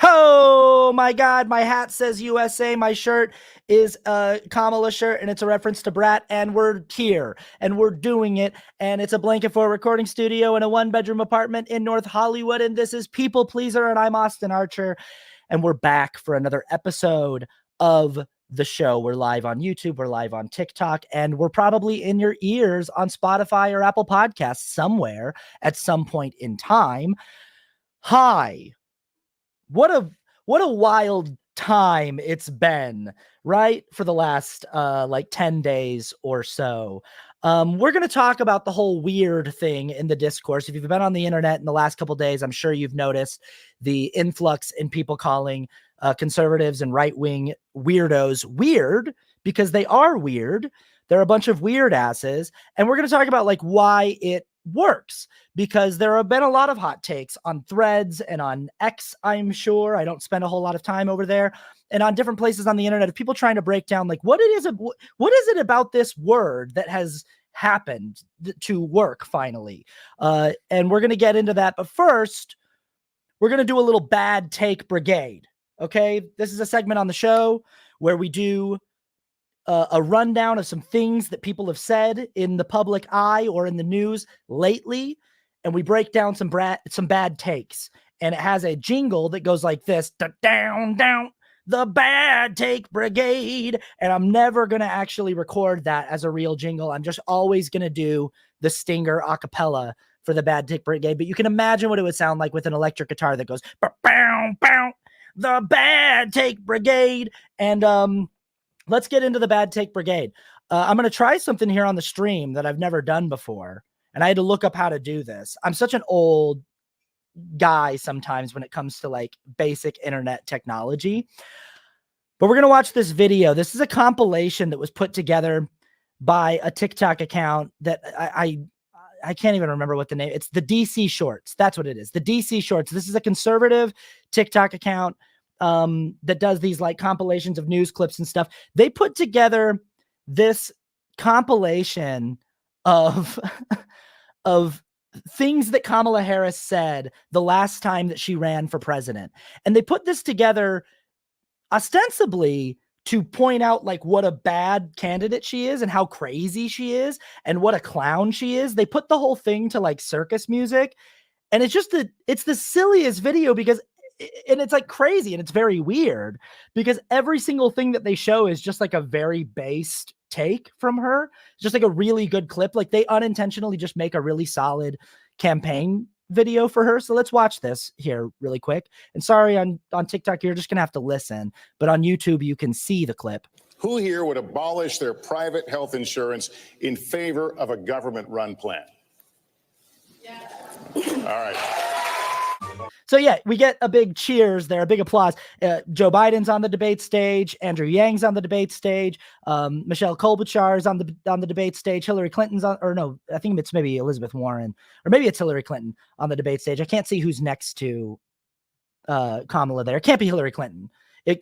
Oh my God, my hat says USA. My shirt is a Kamala shirt, and it's a reference to Brat, and we're here, and we're doing it, and it's a blanket for a recording studio in a one-bedroom apartment in North Hollywood, and this is People Pleaser, and I'm Austin Archer, and we're back for another episode of the show. We're live on YouTube, we're live on TikTok, and we're probably in your ears on Spotify or Apple Podcasts somewhere at some point in time. Hi. What a wild time it's been, right? For the last like 10 days or so. We're going to talk about the whole weird thing in the discourse. If you've been on the internet in the last couple of days, I'm sure you've noticed the influx in people calling conservatives and right-wing weirdos weird, because they are weird. They're a bunch of weird asses. And we're going to talk about like why it works, because there have been a lot of hot takes on Threads and on X. I'm sure I don't spend a whole lot of time over there, and on different places on the internet of people trying to break down like what is it about this word that has happened to work finally. And we're going to get into that. But first, we're going to do a little bad take brigade. Okay. This is a segment on the show where we do a rundown of some things that people have said in the public eye or in the news lately, and we break down some bad takes. And it has a jingle that goes like this: down, down, the bad take brigade. And I'm never going to actually record that as a real jingle. I'm just always going to do the stinger a cappella for the bad take brigade. But you can imagine what it would sound like with an electric guitar that goes, bow, bow, the bad take brigade. And, let's get into the bad take brigade. I'm going to try something here on the stream that I've never done before, and I had to look up how to do this. I'm such an old guy sometimes when it comes to like basic internet technology. But we're going to watch this video. This is a compilation that was put together by a TikTok account that I can't even remember what the name. It's the DC Shorts. That's what it is. The DC Shorts. This is a conservative TikTok account that does these like compilations of news clips and stuff. They put together this compilation of of things that Kamala Harris said the last time that she ran for president. And they put this together ostensibly to point out like what a bad candidate she is and how crazy she is and what a clown she is. They put the whole thing to like circus music. And it's just it's the silliest video because it's like crazy, and it's very weird because every single thing that they show is just like a very based take from her. It's just like a really good clip. Like they unintentionally just make a really solid campaign video for her. So let's watch this here really quick. And sorry, on TikTok, you're just going to have to listen, but on YouTube, you can see the clip. Who here would abolish their private health insurance in favor of a government-run plan? Yeah. All right. So yeah, we get a big cheers there, a big applause. Joe Biden's on the debate stage. Andrew Yang's on the debate stage. Michelle Klobuchar's on the debate stage. Hillary Clinton's on, or no, I think it's maybe Elizabeth Warren, or maybe it's Hillary Clinton on the debate stage. I can't see who's next to Kamala there. It can't be Hillary Clinton.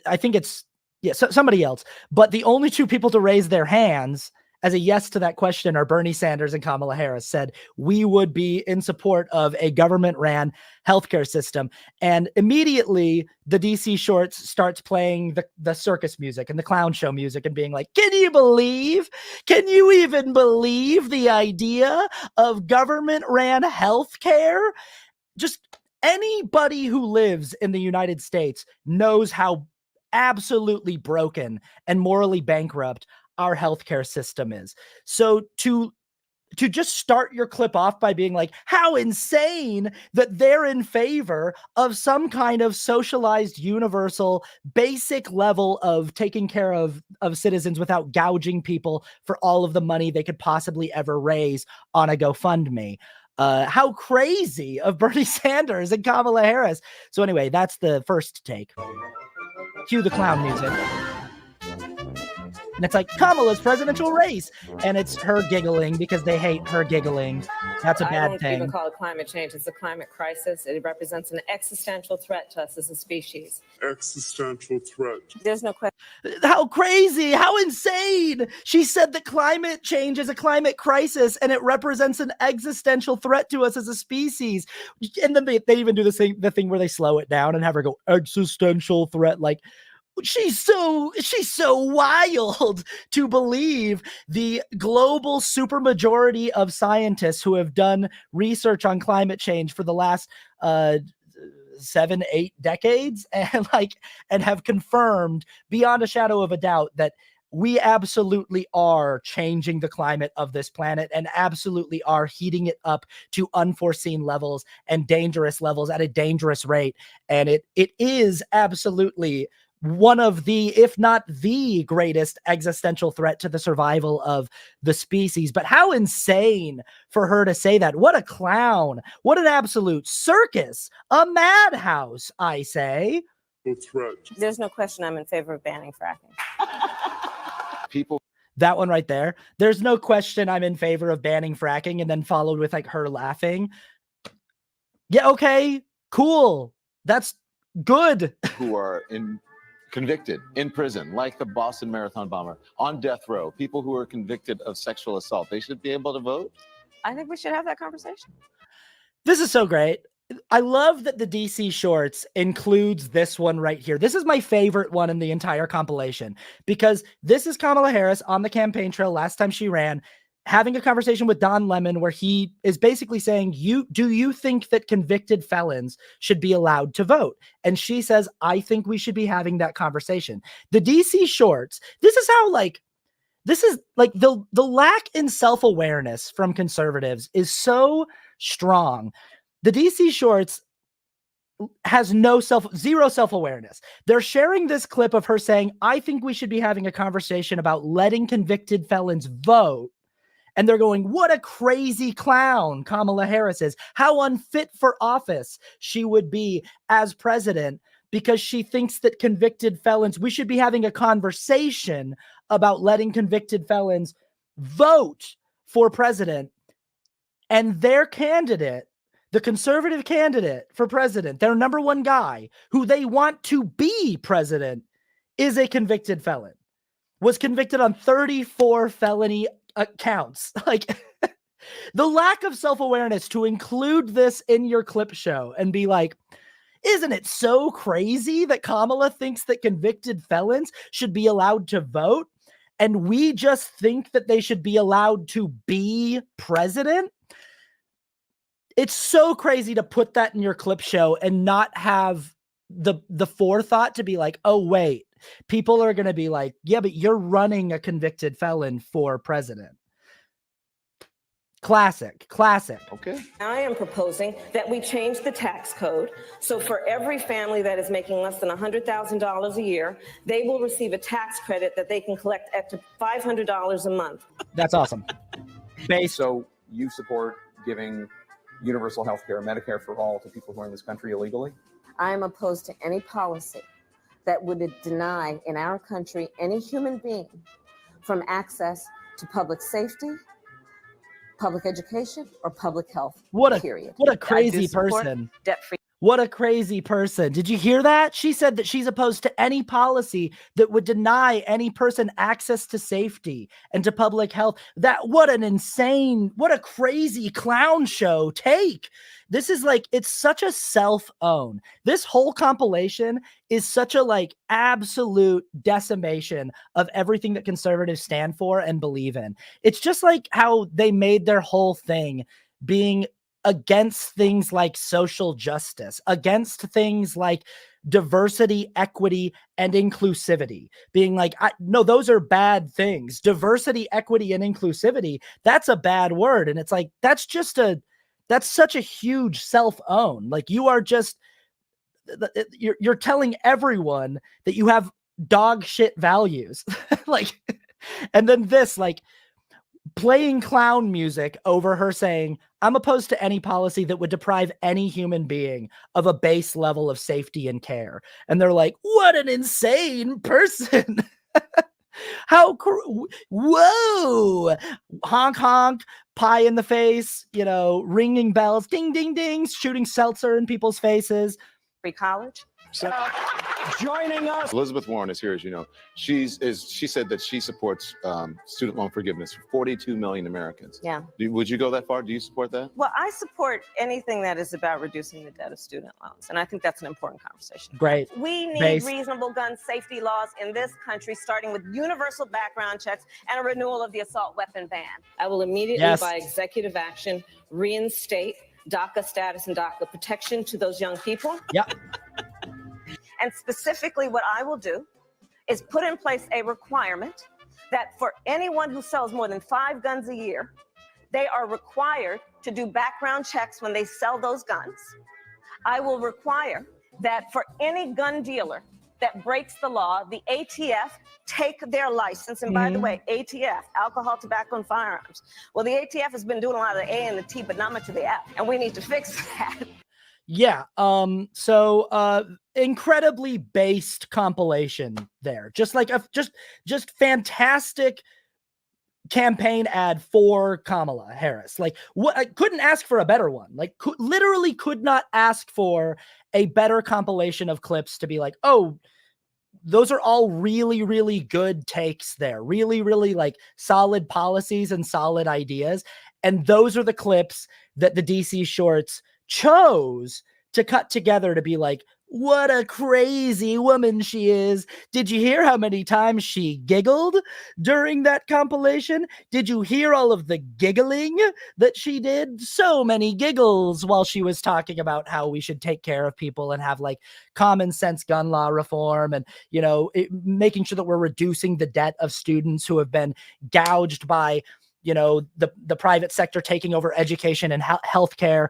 I think it's somebody else. But the only two people to raise their hands as a yes to that question are Bernie Sanders and Kamala Harris. Said we would be in support of a government-ran healthcare system. And immediately the DC Shorts starts playing the circus music and the clown show music and being like, can you even believe the idea of government-ran healthcare? Just anybody who lives in the United States knows how absolutely broken and morally bankrupt our healthcare system is. So to just start your clip off by being like, how insane that they're in favor of some kind of socialized, universal, basic level of taking care of citizens without gouging people for all of the money they could possibly ever raise on a GoFundMe. How crazy of Bernie Sanders and Kamala Harris. So anyway, that's the first take. Cue the clown music. And it's like Kamala's presidential race. And it's her giggling because they hate her giggling. That's a bad I don't thing. even call it climate change. It's a climate crisis. It represents an existential threat to us as a species. Existential threat. There's no question. How crazy, how insane. She said that climate change is a climate crisis and it represents an existential threat to us as a species. And then they even do the thing where they slow it down and have her go existential threat. Like, she's so wild to believe the global supermajority of scientists who have done research on climate change for the last 7-8 decades and have confirmed beyond a shadow of a doubt that we absolutely are changing the climate of this planet and absolutely are heating it up to unforeseen levels and dangerous levels at a dangerous rate. And it is absolutely one of the, if not the greatest existential threat to the survival of the species. But how insane for her to say that. What a clown. What an absolute circus. A madhouse, I say. Threat. There's no question I'm in favor of banning fracking. That one right there. There's no question I'm in favor of banning fracking, and then followed with like her laughing. Yeah, okay, cool. That's good. Who are convicted in prison, like the Boston Marathon bomber, on death row, people who are convicted of sexual assault, they should be able to vote? I think we should have that conversation. This is so great. I love that the DC Shorts includes this one right here. This is my favorite one in the entire compilation because this is Kamala Harris on the campaign trail last time she ran, having a conversation with Don Lemon where he is basically saying, do you think that convicted felons should be allowed to vote? And she says, I think we should be having that conversation. The DC Shorts, this is the lack in self-awareness from conservatives is so strong. The DC Shorts has zero self-awareness. They're sharing this clip of her saying, I think we should be having a conversation about letting convicted felons vote. And they're going, what a crazy clown Kamala Harris is. How unfit for office she would be as president because she thinks that convicted felons, we should be having a conversation about letting convicted felons vote for president. And their candidate, the conservative candidate for president, their number one guy who they want to be president, is a convicted felon, was convicted on 34 felony counts. Like, the lack of self-awareness to include this in your clip show and be like, isn't it so crazy that Kamala thinks that convicted felons should be allowed to vote? And we just think that they should be allowed to be president? It's so crazy to put that in your clip show and not have the forethought to be like, oh, wait, people are going to be like, yeah, but you're running a convicted felon for president. Classic. Okay. I am proposing that we change the tax code. So for every family that is making less than $100,000 a year, they will receive a tax credit that they can collect up to $500 a month. That's awesome. So you support giving universal health care, Medicare for all, to people who are in this country illegally? I am opposed to any policy that would deny in our country any human being from access to public safety, public education, or public health. What a crazy person. Debt-free. What a crazy person. Did you hear that? She said that she's opposed to any policy that would deny any person access to safety and to public health. What a crazy clown show take. This is like, it's such a self-own. This whole compilation is such a absolute decimation of everything that conservatives stand for and believe in. It's just like how they made their whole thing being against things like social justice, against things like diversity, equity, and inclusivity, being like, no, those are bad things. Diversity, equity, and inclusivity, that's a bad word. And it's like, that's such a huge self-own. Like, you are just, you're telling everyone that you have dog shit values. And then this, playing clown music over her saying, I'm opposed to any policy that would deprive any human being of a base level of safety and care. And they're like, what an insane person. Whoa, honk honk, pie in the face, ringing bells, ding ding ding, shooting seltzer in people's faces. Free college. Joining us, Elizabeth Warren is here, as you know. She said that she supports student loan forgiveness for 42 million Americans. Yeah. Would you go that far? Do you support that? Well, I support anything that is about reducing the debt of student loans, and I think that's an important conversation. Great. We need Base. reasonable gun safety laws in this country, starting with universal background checks and a renewal of the assault weapon ban. I will immediately, by executive action, reinstate DACA status and DACA protection to those young people. Yep. And specifically, what I will do is put in place a requirement that for anyone who sells more than 5 guns a year, they are required to do background checks when they sell those guns. I will require that for any gun dealer that breaks the law, the ATF take their license. And by the way, ATF, alcohol, tobacco, and firearms. Well, the ATF has been doing a lot of the A and the T, but not much of the F. And we need to fix that. Yeah. So incredibly based compilation there. Just like just fantastic campaign ad for Kamala Harris. Like, what, I couldn't ask for a better one. Like, literally could not ask for a better compilation of clips to be like, oh, those are all really, really good takes there. Really, really like solid policies and solid ideas. And those are the clips that the DC Shorts chose to cut together to be like, what a crazy woman she is. Did you hear how many times she giggled during that compilation? Did you hear all of the giggling that she did? So many giggles while she was talking about how we should take care of people and have like common sense gun law reform and, making sure that we're reducing the debt of students who have been gouged by, the private sector taking over education and healthcare.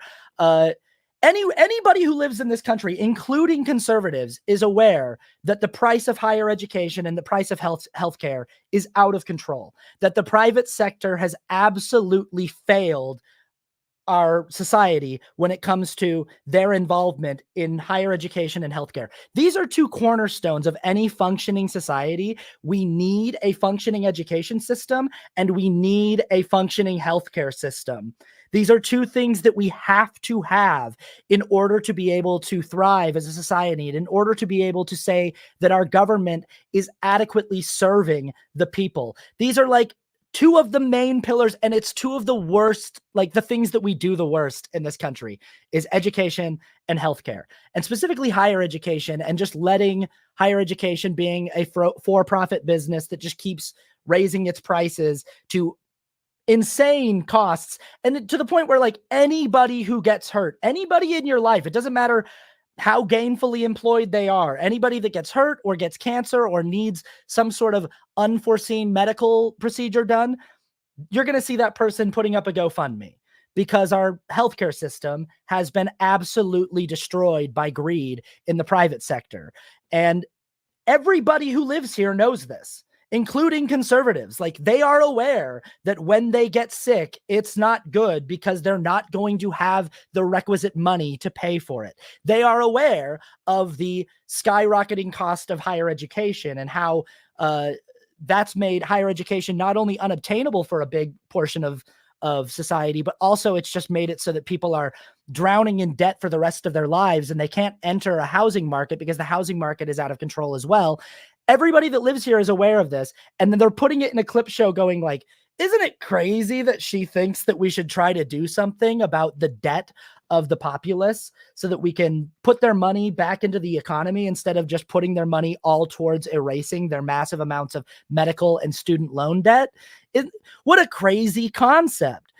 Anybody who lives in this country, including conservatives, is aware that the price of higher education and the price of healthcare is out of control, that the private sector has absolutely failed our society when it comes to their involvement in higher education and healthcare. These are two cornerstones of any functioning society. We need a functioning education system and we need a functioning healthcare system. These are two things that we have to have in order to be able to thrive as a society and in order to be able to say that our government is adequately serving the people. These are like two of the main pillars, and it's two of the worst, like the things that we do the worst in this country is education and healthcare, and specifically higher education, and just letting higher education being a for-profit business that just keeps raising its prices to insane costs, and to the point where like anybody who gets hurt, anybody in your life, it doesn't matter how gainfully employed they are, anybody that gets hurt or gets cancer or needs some sort of unforeseen medical procedure done, you're going to see that person putting up a GoFundMe because our healthcare system has been absolutely destroyed by greed in the private sector. And everybody who lives here knows this, including conservatives. Like, they are aware that when they get sick, it's not good because they're not going to have the requisite money to pay for it. They are aware of the skyrocketing cost of higher education and how that's made higher education not only unobtainable for a big portion of society, but also it's just made it so that people are drowning in debt for the rest of their lives and they can't enter a housing market because the housing market is out of control as well. Everybody that lives here is aware of this. And then they're putting it in a clip show going like, isn't it crazy that she thinks that we should try to do something about the debt of the populace so that we can put their money back into the economy instead of just putting their money all towards erasing their massive amounts of medical and student loan debt? What a crazy concept.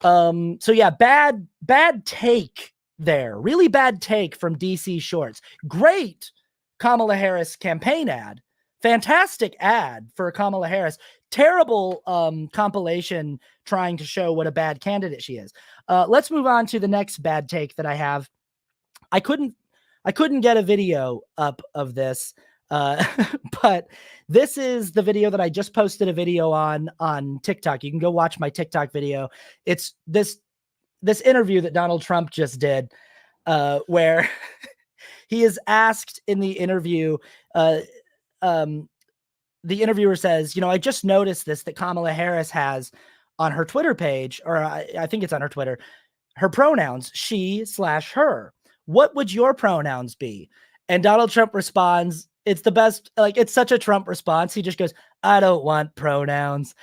So yeah, bad take there. Really bad take from DC Shorts. Great Kamala Harris campaign ad. Fantastic ad for Kamala Harris. Terrible compilation trying to show what a bad candidate she is. Let's move on to the next bad take that I have. I couldn't get a video up of this, but this is the video that I just posted a video on TikTok. You can go watch my TikTok video. It's this interview that Donald Trump just did, where he is asked in the interview, the interviewer says, I just noticed this, that Kamala Harris has on her Twitter page, or I think it's on her Twitter, her pronouns, she/her. What would your pronouns be? And Donald Trump responds, it's the best, like, it's such a Trump response. He just goes, I don't want pronouns.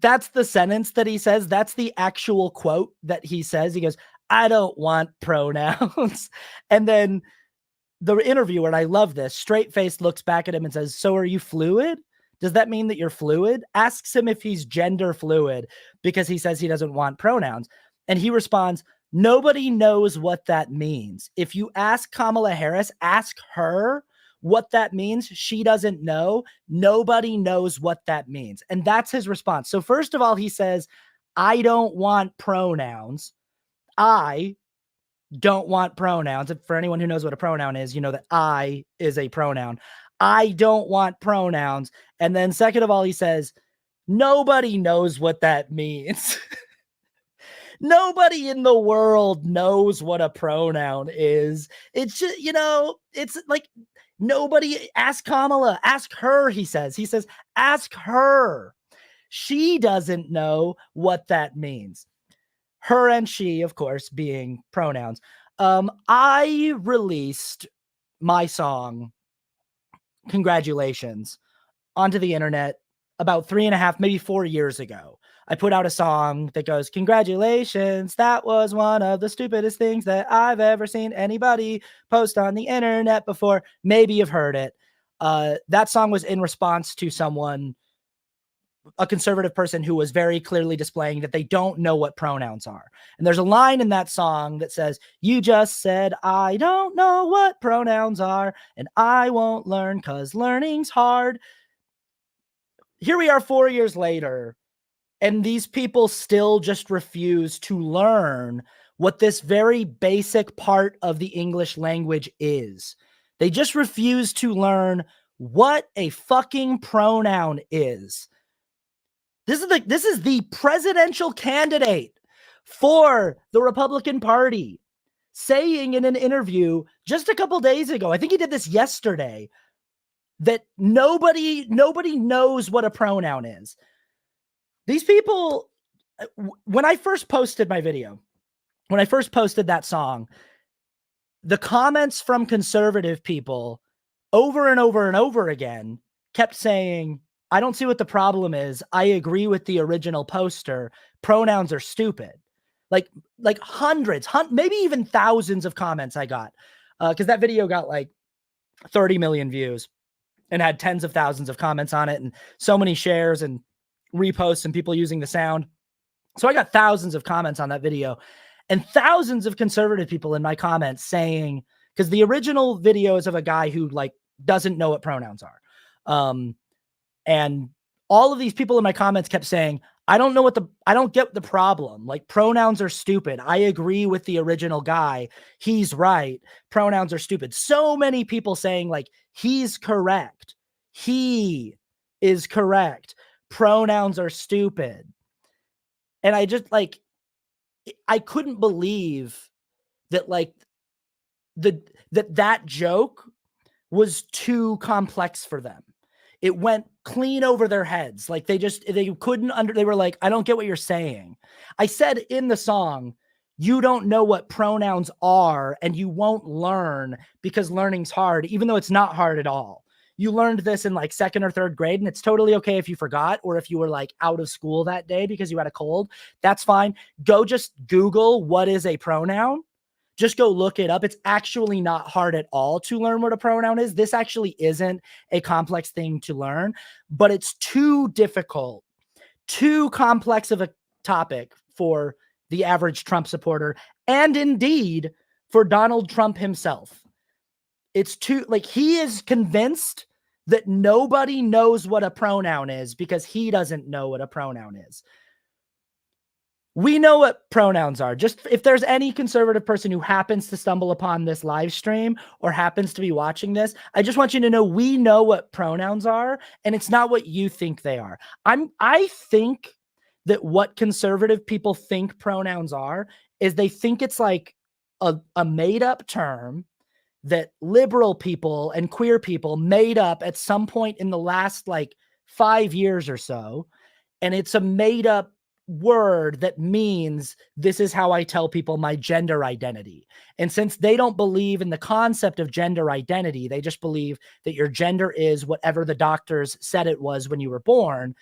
That's the sentence that he says. That's the actual quote that he says. He goes, I don't want pronouns. And then the interviewer, and I love this, straight-faced looks back at him and says, so are you fluid? Does that mean that you're fluid? Asks him if he's gender fluid because he says he doesn't want pronouns. And he responds, nobody knows what that means. If you ask Kamala Harris, ask her what that means. She doesn't know. Nobody knows what that means. And that's his response. So first of all, he says, I don't want pronouns. I don't want pronouns. For anyone who knows what a pronoun is, you know that I is a pronoun. I don't want pronouns. And then second of all, he says, nobody knows what that means. Nobody in the world knows what a pronoun is. It's just, it's like nobody. Ask Kamala, ask her, he says. He says, ask her. She doesn't know what that means. Her and she, of course, being pronouns. I released my song, Congratulations, onto the internet about 3.5, maybe 4 years ago. I put out a song that goes, congratulations, that was one of the stupidest things that I've ever seen anybody post on the internet before. Maybe you've heard it. That song was in response to someone, a conservative person who was very clearly displaying that they don't know what pronouns are. And there's a line in that song that says, you just said, I don't know what pronouns are, and I won't learn because learning's hard. Here we are 4 years later, and these people still just refuse to learn what this very basic part of the English language is. They just refuse to learn what a fucking pronoun is. This is the presidential candidate for the Republican Party saying in an interview just a couple days ago, I think he did this yesterday, that nobody knows what a pronoun is. These people, when I first posted my video, when I first posted that song, the comments from conservative people over and over and over again kept saying, I don't see what the problem is. I agree with the original poster. Pronouns are stupid. Like hundreds, maybe even thousands of comments I got. Because that video got like 30 million views and had tens of thousands of comments on it and so many shares and reposts and people using the sound. So I got thousands of comments on that video and thousands of conservative people in my comments saying, because the original video is of a guy who like doesn't know what pronouns are. And all of these people in my comments kept saying, I don't get the problem. Like, pronouns are stupid. I agree with the original guy. He's right. Pronouns are stupid. So many people saying like, he's correct. He is correct. Pronouns are stupid. And I just I couldn't believe that that joke was too complex for them. It went clean over their heads. Like they couldn't they were like, I don't get what you're saying. I said in the song, you don't know what pronouns are and you won't learn because learning's hard, even though it's not hard at all. You learned this in like 2nd or 3rd grade, and it's totally okay if you forgot or if you were like out of school that day because you had a cold. That's fine. Go just Google what is a pronoun. Just go look it up. It's actually not hard at all to learn what a pronoun is. This actually isn't a complex thing to learn, but it's too difficult, too complex of a topic for the average Trump supporter, and indeed for Donald Trump himself. It's too, he is convinced that nobody knows what a pronoun is because he doesn't know what a pronoun is. We know what pronouns are. Just if there's any conservative person who happens to stumble upon this live stream or happens to be watching this, I just want you to know we know what pronouns are, and it's not what you think they are. I think that what conservative people think pronouns are is they think it's like a made-up term that liberal people and queer people made up at some point in the last 5 years or so, and it's a made up word that means this is how I tell people my gender identity. And since they don't believe in the concept of gender identity, they just believe that your gender is whatever the doctors said it was when you were born.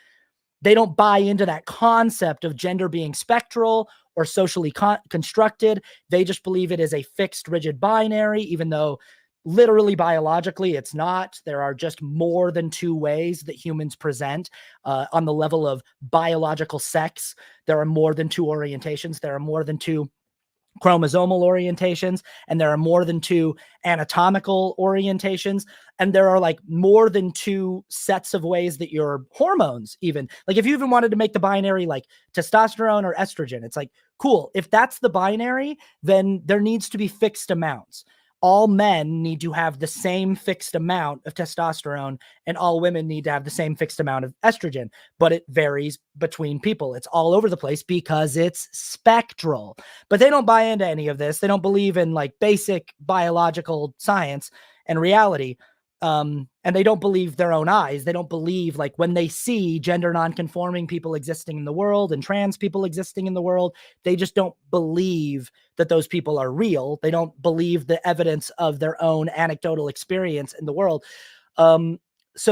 They don't buy into that concept of gender being spectral or socially constructed. They just believe it is a fixed, rigid binary, even though literally biologically it's not. There are just more than two ways that humans present on the level of biological sex. There are more than two orientations. There are more than two chromosomal orientations, and there are more than two anatomical orientations, and there are like more than two sets of ways that your hormones, even like if you even wanted to make the binary like testosterone or estrogen, it's like, cool, if that's the binary, then there needs to be fixed amounts. All men need to have the same fixed amount of testosterone, and all women need to have the same fixed amount of estrogen, but it varies between people. It's all over the place because it's spectral. But they don't buy into any of this. They don't believe in like basic biological science and reality. And they don't believe their own eyes. They don't believe, like, when they see gender nonconforming people existing in the world and trans people existing in the world, they just don't believe that those people are real. They don't believe the evidence of their own anecdotal experience in the world. So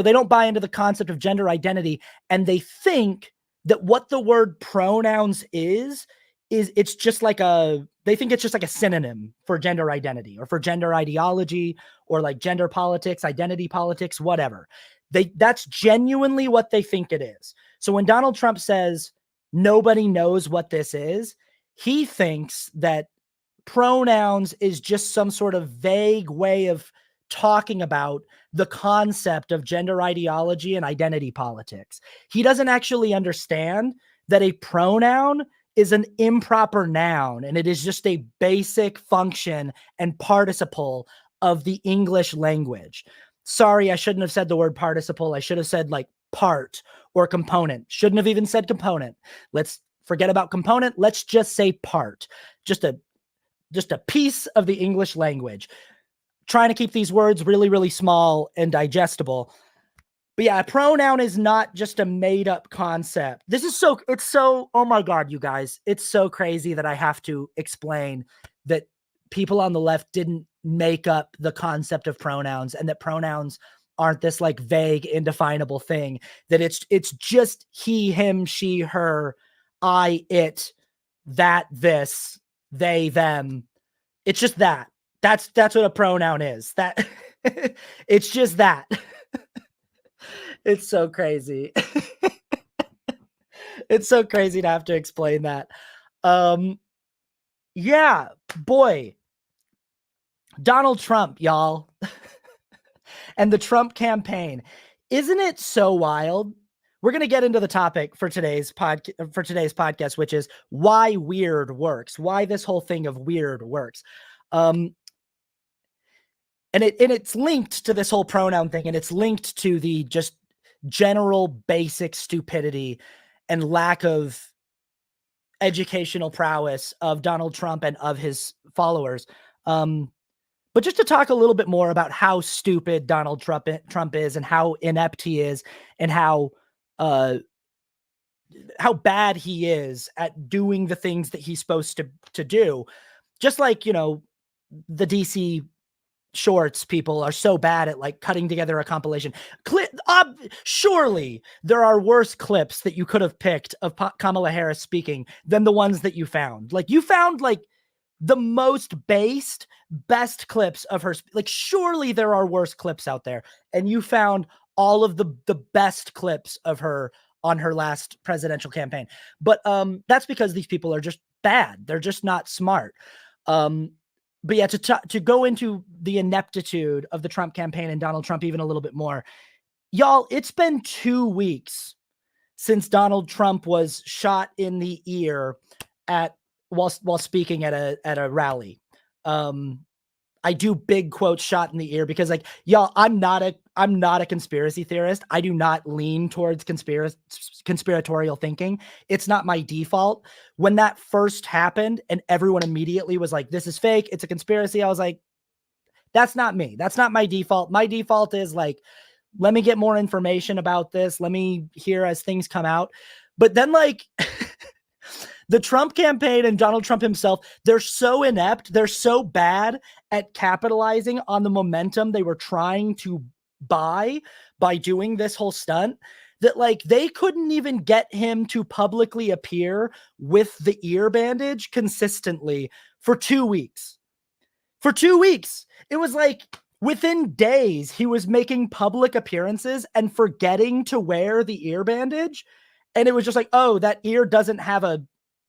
they don't buy into the concept of gender identity, and they think that what the word pronouns is it's just like they think it's just like a synonym for gender identity or for gender ideology or like gender politics, identity politics, whatever. That's genuinely what they think it is. So when Donald Trump says nobody knows what this is, he thinks that pronouns is just some sort of vague way of talking about the concept of gender ideology and identity politics. He doesn't actually understand that a pronoun is an improper noun, and it is just a basic function and participle of the English language. Sorry, I shouldn't have said the word participle. I should have said like part or component. Shouldn't have even said component. Let's forget about component. Let's just say part. Just a piece of the English language. Trying to keep these words really, really small and digestible. But yeah, a pronoun is not just a made up concept. Oh my God, you guys, it's so crazy that I have to explain that people on the left didn't make up the concept of pronouns, and that pronouns aren't this like vague, indefinable thing, that it's just he, him, she, her, I, it, that, this, they, them. It's just that. That's what a pronoun is. That it's just that. It's so crazy. It's so crazy to have to explain that. Yeah, boy. Donald Trump, y'all. And the Trump campaign. Isn't it so wild? We're going to get into the topic for today's podcast, which is why weird works, why this whole thing of weird works. And it's linked to this whole pronoun thing, and it's linked to the just general basic stupidity and lack of educational prowess of Donald Trump and of his followers. But just to talk a little bit more about how stupid Donald Trump is, and how inept he is, and how bad he is at doing the things that he's supposed to do. Just like, the DC Shorts people are so bad at like cutting together a compilation. Surely there are worse clips that you could have picked of Kamala Harris speaking than the ones that you found. Like, you found like the most best clips of her. Like, surely there are worse clips out there, and you found all of the best clips of her on her last presidential campaign. But that's because these people are just bad. They're just not smart. But yeah, to go into the ineptitude of the Trump campaign and Donald Trump even a little bit more, y'all, it's been 2 weeks since Donald Trump was shot in the ear while speaking at a rally. I do big quotes, shot in the ear, because like, y'all, I'm not a conspiracy theorist. I do not lean towards conspiratorial thinking. It's not my default. When that first happened and everyone immediately was like, this is fake, it's a conspiracy, I was like, that's not me. That's not my default. My default is like, Let me get more information about this. Let me hear as things come out. But then, like, the Trump campaign and Donald Trump himself, they're so inept. They're so bad at capitalizing on the momentum they were trying to buy by doing this whole stunt that, like, they couldn't even get him to publicly appear with the ear bandage consistently for 2 weeks. For 2 weeks. It was like within days, he was making public appearances and forgetting to wear the ear bandage. And it was just like, oh, that ear doesn't have a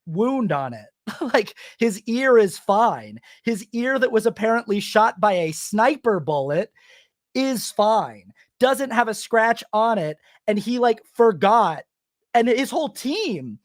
wound on it. Like, his ear is fine. His ear that was apparently shot by a sniper bullet is fine. Doesn't have a scratch on it. And he, like, forgot. And his whole team,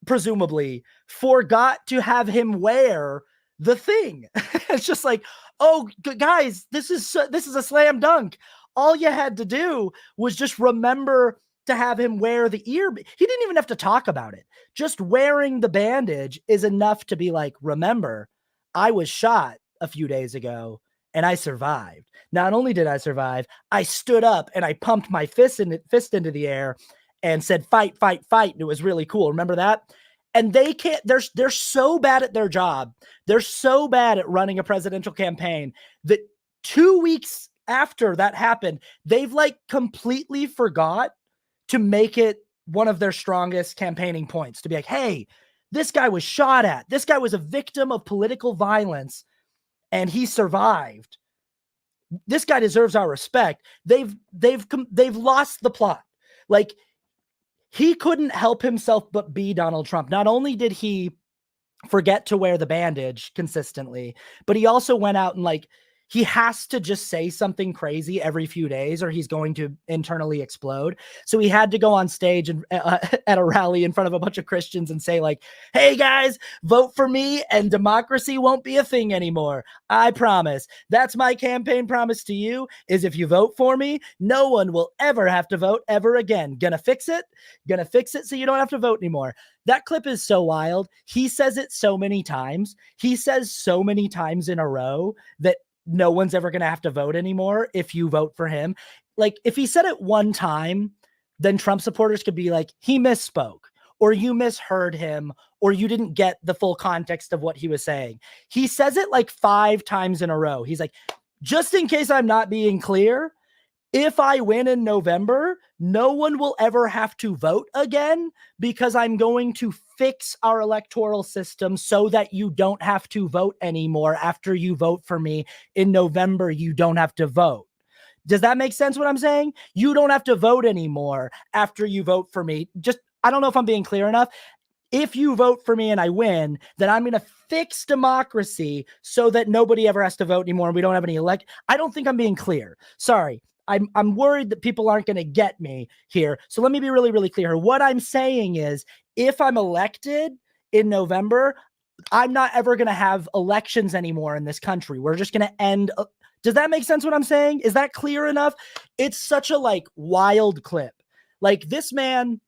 presumably, forgot to have him wear the thing. It's just like, oh, guys, this is a slam dunk. All you had to do was just remember to have him wear the ear. He didn't even have to talk about it. Just wearing the bandage is enough to be like, remember, I was shot a few days ago and I survived. Not only did I survive, I stood up and I pumped my fist into the air and said, fight, fight, fight. And it was really cool. Remember that? And they can't, they're so bad at their job. They're so bad at running a presidential campaign that 2 weeks after that happened, they've, like, completely forgot to make it one of their strongest campaigning points, to be like, hey, this guy was shot at. This guy was a victim of political violence and he survived. This guy deserves our respect. They've lost the plot. Like, he couldn't help himself but be Donald Trump. Not only did he forget to wear the bandage consistently, but he also went out and, like, he has to just say something crazy every few days or he's going to internally explode. So he had to go on stage and at a rally in front of a bunch of Christians and say, like, hey guys, vote for me and democracy won't be a thing anymore. I promise. That's my campaign promise to you, is if you vote for me, no one will ever have to vote ever again. Gonna fix it so you don't have to vote anymore. That clip is so wild. He says it so many times. He says so many times in a row that no one's ever going to have to vote anymore if you vote for him. Like, if he said it one time, then Trump supporters could be like, he misspoke, or you misheard him, or you didn't get the full context of what he was saying. He says it like 5 times in a row. He's like, just in case I'm not being clear, if I win in November, no one will ever have to vote again because I'm going to fix our electoral system so that you don't have to vote anymore. After you vote for me in November, you don't have to vote. Does that make sense what I'm saying? You don't have to vote anymore after you vote for me. Just, I don't know if I'm being clear enough. If you vote for me and I win, then I'm going to fix democracy so that nobody ever has to vote anymore and we don't have any I don't think I'm being clear. Sorry. I'm worried that people aren't going to get me here. So let me be really, really clear. What I'm saying is, if I'm elected in November, I'm not ever going to have elections anymore in this country. We're just going to end. Does that make sense what I'm saying? Is that clear enough? It's such a, like, wild clip. Like, this man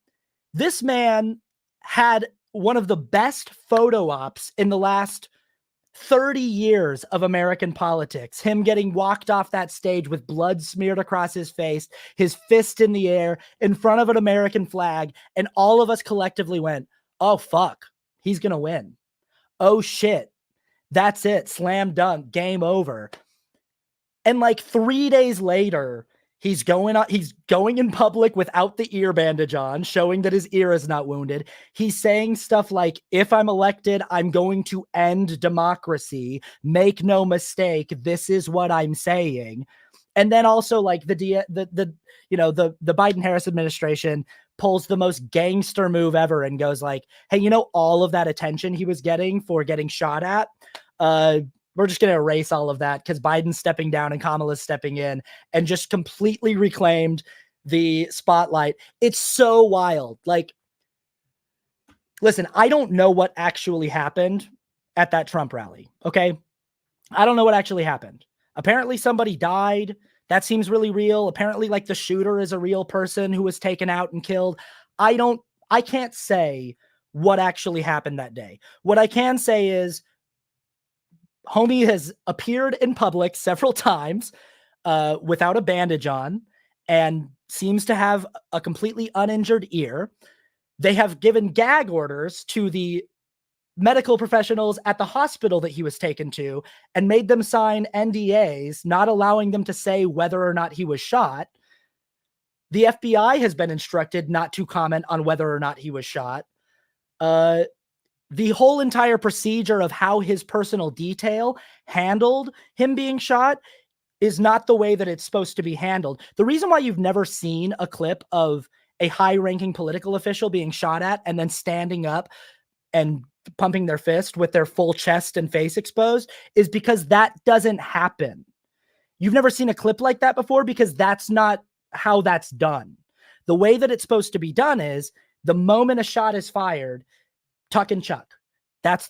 had one of the best photo ops in the last 30 years of American politics. Him getting walked off that stage with blood smeared across his face, his fist in the air in front of an American flag. And all of us collectively went, oh, fuck, he's going to win. Oh, shit. That's it. Slam dunk. Game over. And, like, 3 days later, he's going in public without the ear bandage on, showing that his ear is not wounded. He's saying stuff like, if I'm elected, I'm going to end democracy. Make no mistake, this is what I'm saying. And then also, like, the Biden-Harris administration pulls the most gangster move ever and goes like, hey, all of that attention he was getting for getting shot at, we're just going to erase all of that because Biden's stepping down and Kamala's stepping in, and just completely reclaimed the spotlight. It's so wild. Like, listen, I don't know what actually happened at that Trump rally. Okay. I don't know what actually happened. Apparently somebody died. That seems really real. Apparently, like, the shooter is a real person who was taken out and killed. I can't say what actually happened that day. What I can say is, homie has appeared in public several times without a bandage on. and seems to have a completely uninjured ear. They have given gag orders to the medical professionals at the hospital that he was taken to and made them sign NDAs, not allowing them to say whether or not he was shot. The FBI has been instructed not to comment on whether or not he was shot. The whole entire procedure of how his personal detail handled him being shot is not the way that it's supposed to be handled. The reason why you've never seen a clip of a high-ranking political official being shot at and then standing up and pumping their fist with their full chest and face exposed is because that doesn't happen. You've never seen a clip like that before because that's not how that's done. The way that it's supposed to be done is the moment a shot is fired, tuck and chuck. That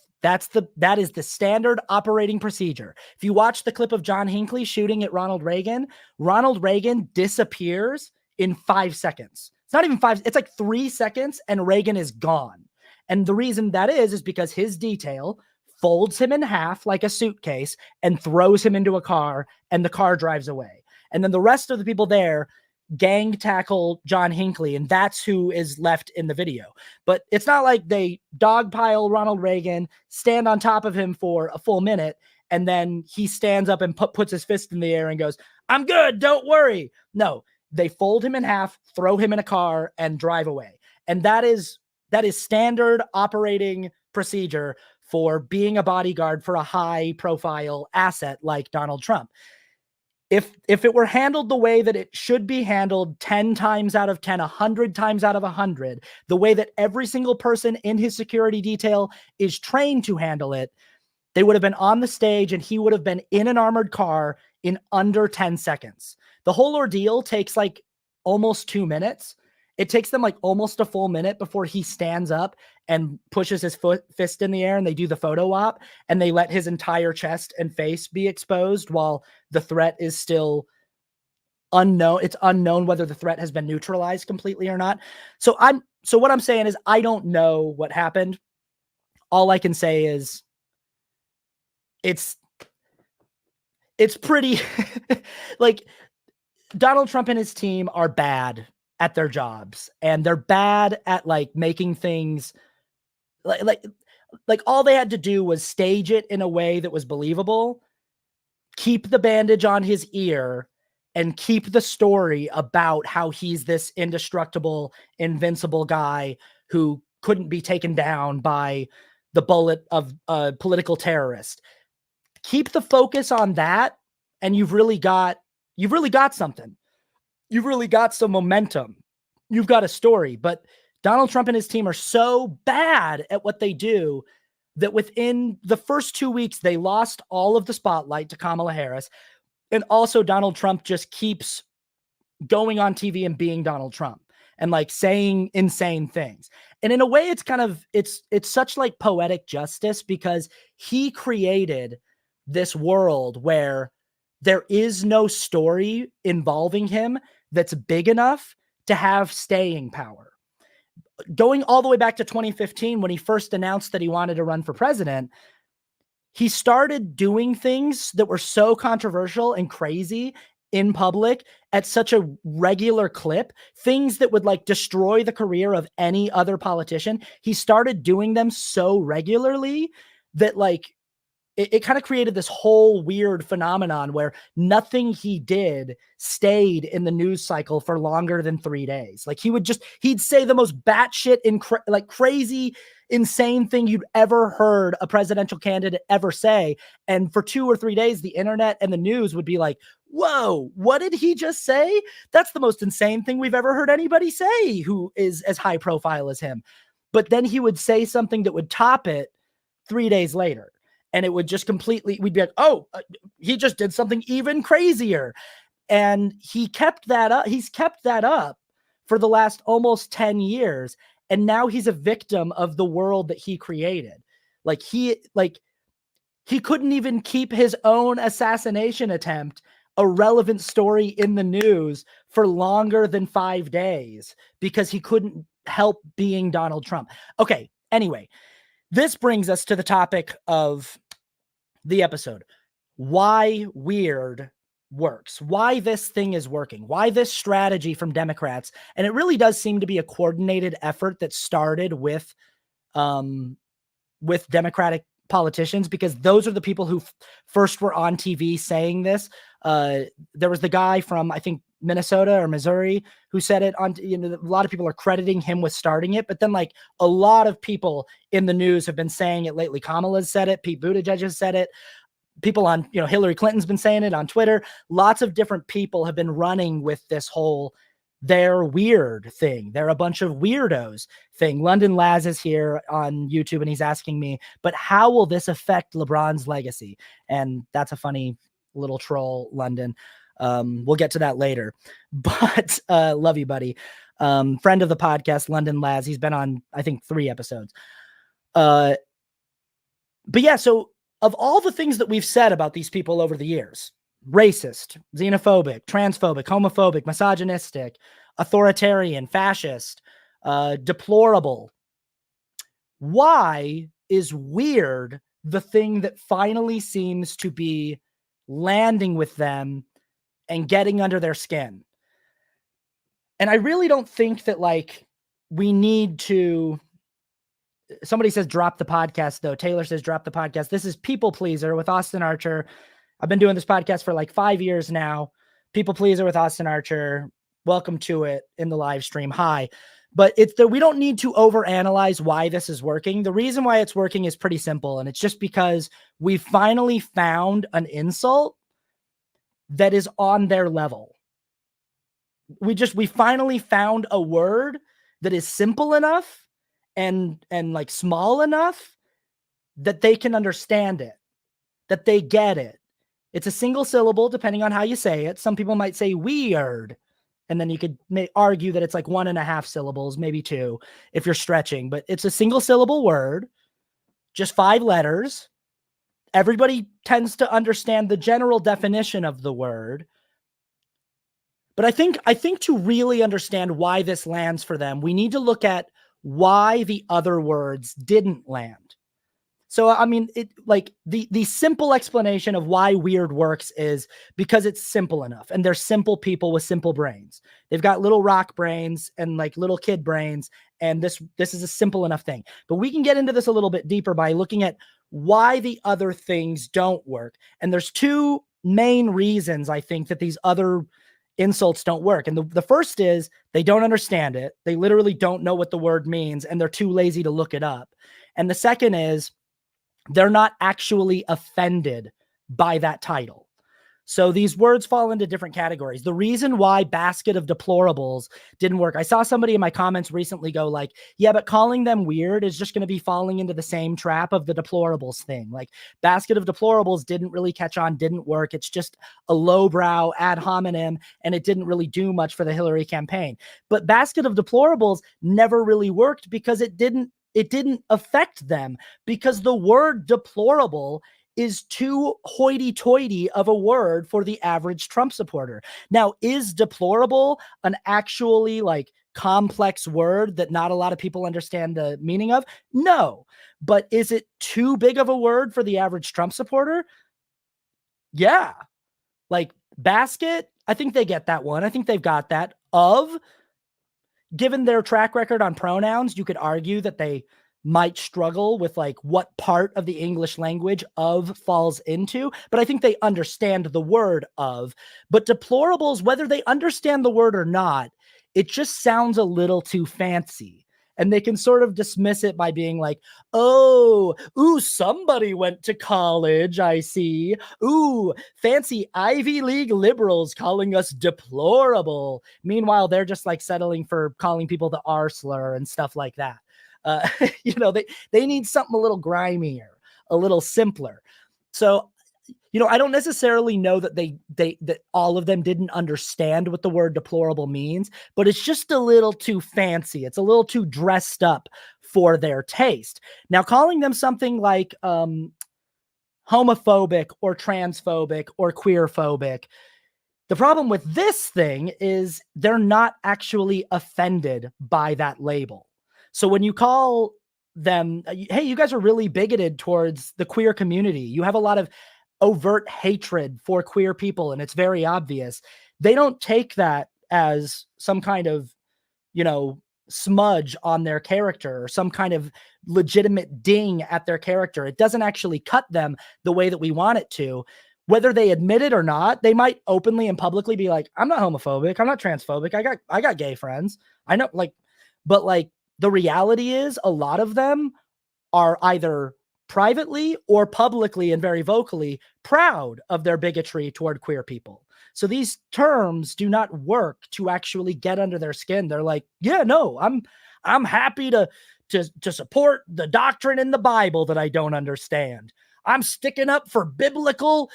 is the standard operating procedure. If you watch the clip of John Hinckley shooting at Ronald Reagan disappears in 5 seconds. It's not even 5, it's like 3 seconds and Reagan is gone. And the reason that is because his detail folds him in half like a suitcase and throws him into a car and the car drives away. And then the rest of the people there gang tackle John Hinckley, and that's who is left in the video. But it's not like they dogpile Ronald Reagan, stand on top of him for a full minute, and then he stands up and puts his fist in the air and goes, "I'm good, don't worry." No, they fold him in half, throw him in a car, and drive away. And that is standard operating procedure for being a bodyguard for a high-profile asset like Donald Trump. If it were handled the way that it should be handled 10 times out of 10, 100 times out of 100, the way that every single person in his security detail is trained to handle it, they would have been on the stage and he would have been in an armored car in under 10 seconds. The whole ordeal takes like almost 2 minutes. It takes them like almost a full minute before he stands up and pushes his fist in the air and they do the photo op and they let his entire chest and face be exposed while the threat is still unknown. It's unknown whether the threat has been neutralized completely or not. So what I'm saying is I don't know what happened. All I can say is it's pretty like Donald Trump and his team are bad at their jobs, and they're bad at like making things like all they had to do was stage it in a way that was believable, keep the bandage on his ear, and keep the story about how he's this indestructible, invincible guy who couldn't be taken down by the bullet of a political terrorist. Keep the focus on that, and you've really got something. You've really got some momentum. You've got a story. But Donald Trump and his team are so bad at what they do that within the first 2 weeks, they lost all of the spotlight to Kamala Harris. And also Donald Trump just keeps going on TV and being Donald Trump and like saying insane things. And in a way, it's kind of, it's such like poetic justice because he created this world where there is no story involving him that's big enough to have staying power. Going all the way back to 2015, when he first announced that he wanted to run for president, he started doing things that were so controversial and crazy in public at such a regular clip, things that would like destroy the career of any other politician. He started doing them so regularly that like it kind of created this whole weird phenomenon where nothing he did stayed in the news cycle for longer than 3 days. Like he'd say the most batshit like crazy, insane thing you'd ever heard a presidential candidate ever say. And for 2 or 3 days, the internet and the news would be like, whoa, what did he just say? That's the most insane thing we've ever heard anybody say who is as high profile as him. But then he would say something that would top it 3 days later. And it would just completely, we'd be like, oh, he just did something even crazier. And he kept that up. He's kept that up for the last almost 10 years. And now he's a victim of the world that he created. He couldn't even keep his own assassination attempt a relevant story in the news for longer than 5 days because he couldn't help being Donald Trump. Okay. Anyway, this brings us to the topic of the episode. Why weird works, why this thing is working, why this strategy from Democrats. And it really does seem to be a coordinated effort that started with Democratic politicians, because those are the people who first were on TV saying this. There was the guy from, I think, Minnesota or Missouri who said it on, a lot of people are crediting him with starting it, but then like a lot of people in the news have been saying it lately. Kamala's said it. Pete Buttigieg has said it. People on, Hillary Clinton's been saying it on Twitter. Lots of different people have been running with this whole they're weird thing. They're a bunch of weirdos thing. London Laz is here on YouTube and he's asking me, but how will this affect LeBron's legacy? And that's a funny little troll, London. We'll get to that later, but love you, buddy. Friend of the podcast, London Laz. He's been on, I think, 3 episodes. But yeah, so of all the things that we've said about these people over the years, racist, xenophobic, transphobic, homophobic, misogynistic, authoritarian, fascist, deplorable. Why is weird the thing that finally seems to be landing with them and getting under their skin? And I really don't think that we need to. Somebody says drop the podcast though. Taylor says drop the podcast. This is People Pleaser with Austin Archer. I've been doing this podcast for 5 years now. People Pleaser with Austin Archer. Welcome to it in the live stream. Hi. But it's that we don't need to overanalyze why this is working. The reason why it's working is pretty simple. And it's just because we finally found an insult that is on their level. We finally found a word that is simple enough and small enough that they can understand it, that they get it. It's a single syllable, depending on how you say it. Some people might say weird, and then you could argue that it's 1.5 syllables, maybe 2, if you're stretching. But it's a single syllable word, just 5 letters. Everybody tends to understand the general definition of the word. But I think to really understand why this lands for them, we need to look at why the other words didn't land. So, I mean, the simple explanation of why weird works is because it's simple enough, and they're simple people with simple brains. They've got little rock brains and little kid brains, and this is a simple enough thing. But we can get into this a little bit deeper by looking at why the other things don't work. And there's 2 main reasons I think that these other insults don't work. And the first is they don't understand it. They literally don't know what the word means, and they're too lazy to look it up. And the second is they're not actually offended by that title. So these words fall into different categories. The reason why basket of deplorables didn't work, I saw somebody in my comments recently go yeah, but calling them weird is just going to be falling into the same trap of the deplorables thing. Basket of deplorables didn't really catch on, didn't work. It's just a lowbrow ad hominem, and it didn't really do much for the Hillary campaign. But basket of deplorables never really worked because it didn't affect them, because the word deplorable is too hoity-toity of a word for the average Trump supporter. Now, is deplorable an actually complex word that not a lot of people understand the meaning of? No. But is it too big of a word for the average Trump supporter? Yeah. Basket, I think they get that one. I think they've got that. Given their track record on pronouns, you could argue that they might struggle with what part of the English language of falls into, but I think they understand the word of. But deplorables, whether they understand the word or not, it just sounds a little too fancy. And they can sort of dismiss it by being somebody went to college, I see. Ooh, fancy Ivy League liberals calling us deplorable. Meanwhile, they're just settling for calling people the R slur and stuff like that. They need something a little grimier, a little simpler. So, I don't necessarily know that that all of them didn't understand what the word deplorable means, but it's just a little too fancy. It's a little too dressed up for their taste. Now, calling them something like homophobic or transphobic or queerphobic, the problem with this thing is they're not actually offended by that label. So when you call them, hey, you guys are really bigoted towards the queer community. You have a lot of overt hatred for queer people, and it's very obvious. They don't take that as some kind of, smudge on their character or some kind of legitimate ding at their character. It doesn't actually cut them the way that we want it to. Whether they admit it or not, they might openly and publicly be like, I'm not homophobic, I'm not transphobic, I got gay friends. I know, but the reality is a lot of them are either privately or publicly and very vocally proud of their bigotry toward queer people. So these terms do not work to actually get under their skin. They're like, yeah, no, I'm happy to support the doctrine in the Bible that I don't understand. I'm sticking up for biblical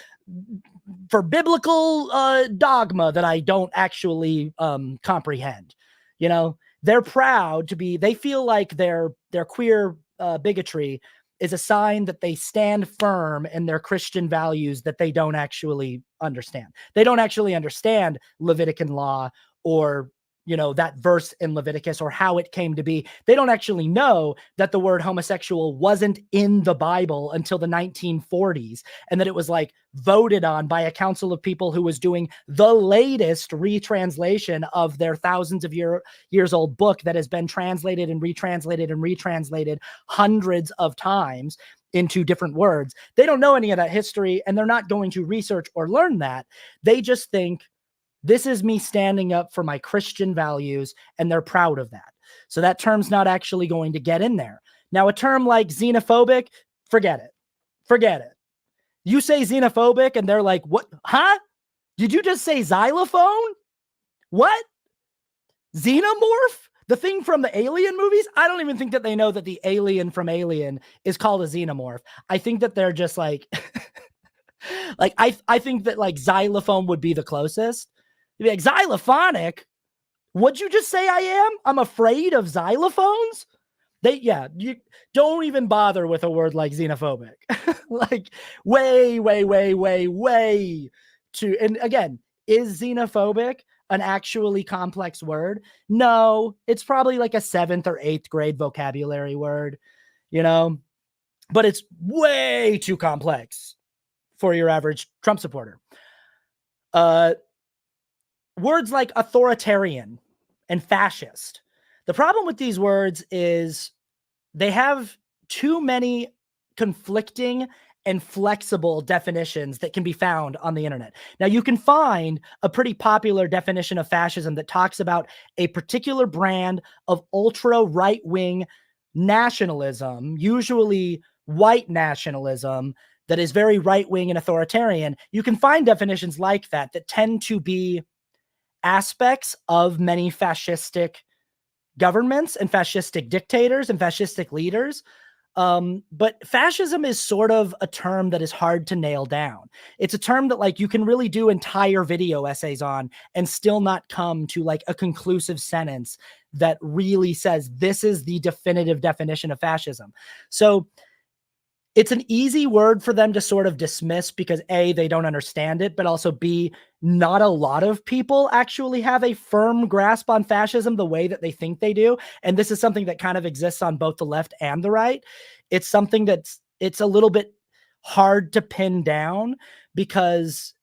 dogma that I don't actually comprehend. They're proud to be. They feel like their queer bigotry is a sign that they stand firm in their Christian values that they don't actually understand. They don't actually understand Levitican law or, that verse in Leviticus or how it came to be. They don't actually know that the word homosexual wasn't in the Bible until the 1940s, and that it was voted on by a council of people who was doing the latest retranslation of their thousands of years old book that has been translated and retranslated hundreds of times into different words. They don't know any of that history, and they're not going to research or learn that. They just think, this is me standing up for my Christian values, and they're proud of that. So that term's not actually going to get in there. Now, a term like xenophobic, forget it. Forget it. You say xenophobic, and they're like, what? Huh? Did you just say xylophone? What? Xenomorph? The thing from the Alien movies? I don't even think that they know that the alien from Alien is called a xenomorph. I think that they're just I think that xylophone would be the closest. You'd be like, xylophonic? What'd you just say I am? I'm afraid of xylophones? You don't even bother with a word like xenophobic. Way too. And again, is xenophobic an actually complex word? No, it's probably a 7th or 8th grade vocabulary word, but it's way too complex for your average Trump supporter. Words like authoritarian and fascist. The problem with these words is they have too many conflicting and flexible definitions that can be found on the internet. Now, you can find a pretty popular definition of fascism that talks about a particular brand of ultra right-wing nationalism, usually white nationalism, that is very right-wing and authoritarian. You can find definitions like that tend to be aspects of many fascistic governments and fascistic dictators and fascistic leaders. But fascism is sort of a term that is hard to nail down. It's a term that you can really do entire video essays on and still not come to a conclusive sentence that really says this is the definitive definition of fascism. So it's an easy word for them to sort of dismiss because A, they don't understand it, but also B, not a lot of people actually have a firm grasp on fascism the way that they think they do. And this is something that kind of exists on both the left and the right. It's something it's a little bit hard to pin down because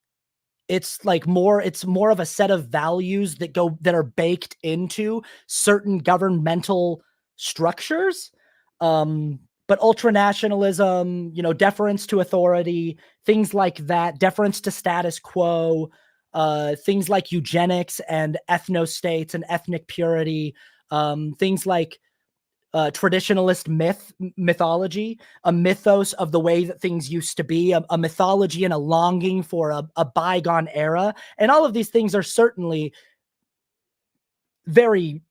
it's more of a set of values that are baked into certain governmental structures. But ultranationalism, deference to authority, things like that, deference to status quo, things like eugenics and ethnostates and ethnic purity, things like traditionalist mythology, a mythos of the way that things used to be, a mythology and a longing for a bygone era. And all of these things are certainly very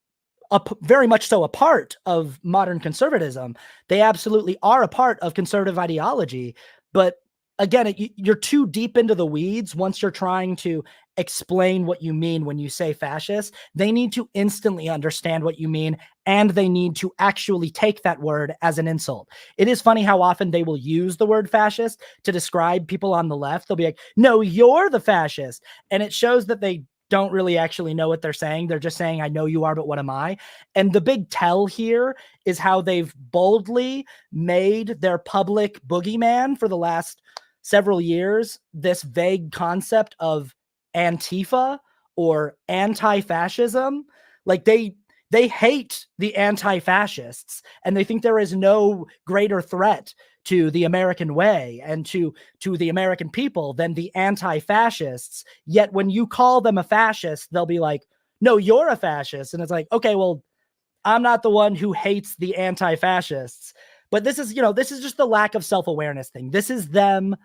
much so a part of modern conservatism. They absolutely are a part of conservative ideology. But again, you're too deep into the weeds once you're trying to explain what you mean when you say fascist. They need to instantly understand what you mean, and they need to actually take that word as an insult. It is funny how often they will use the word fascist to describe people on the left. They'll be like, no, you're the fascist. And it shows that they don't really actually know what they're saying. They're just saying, I know you are, but what am I? And the big tell here is how they've boldly made their public boogeyman for the last several years this vague concept of Antifa or anti-fascism. Like they hate the anti-fascists, and they think there is no greater threat to the American way and to the American people than the anti-fascists. Yet when you call them a fascist, they'll be like, no, you're a fascist. And it's like, okay, well, I'm not the one who hates the anti-fascists. But this is, this is just the lack of self-awareness thing. This is them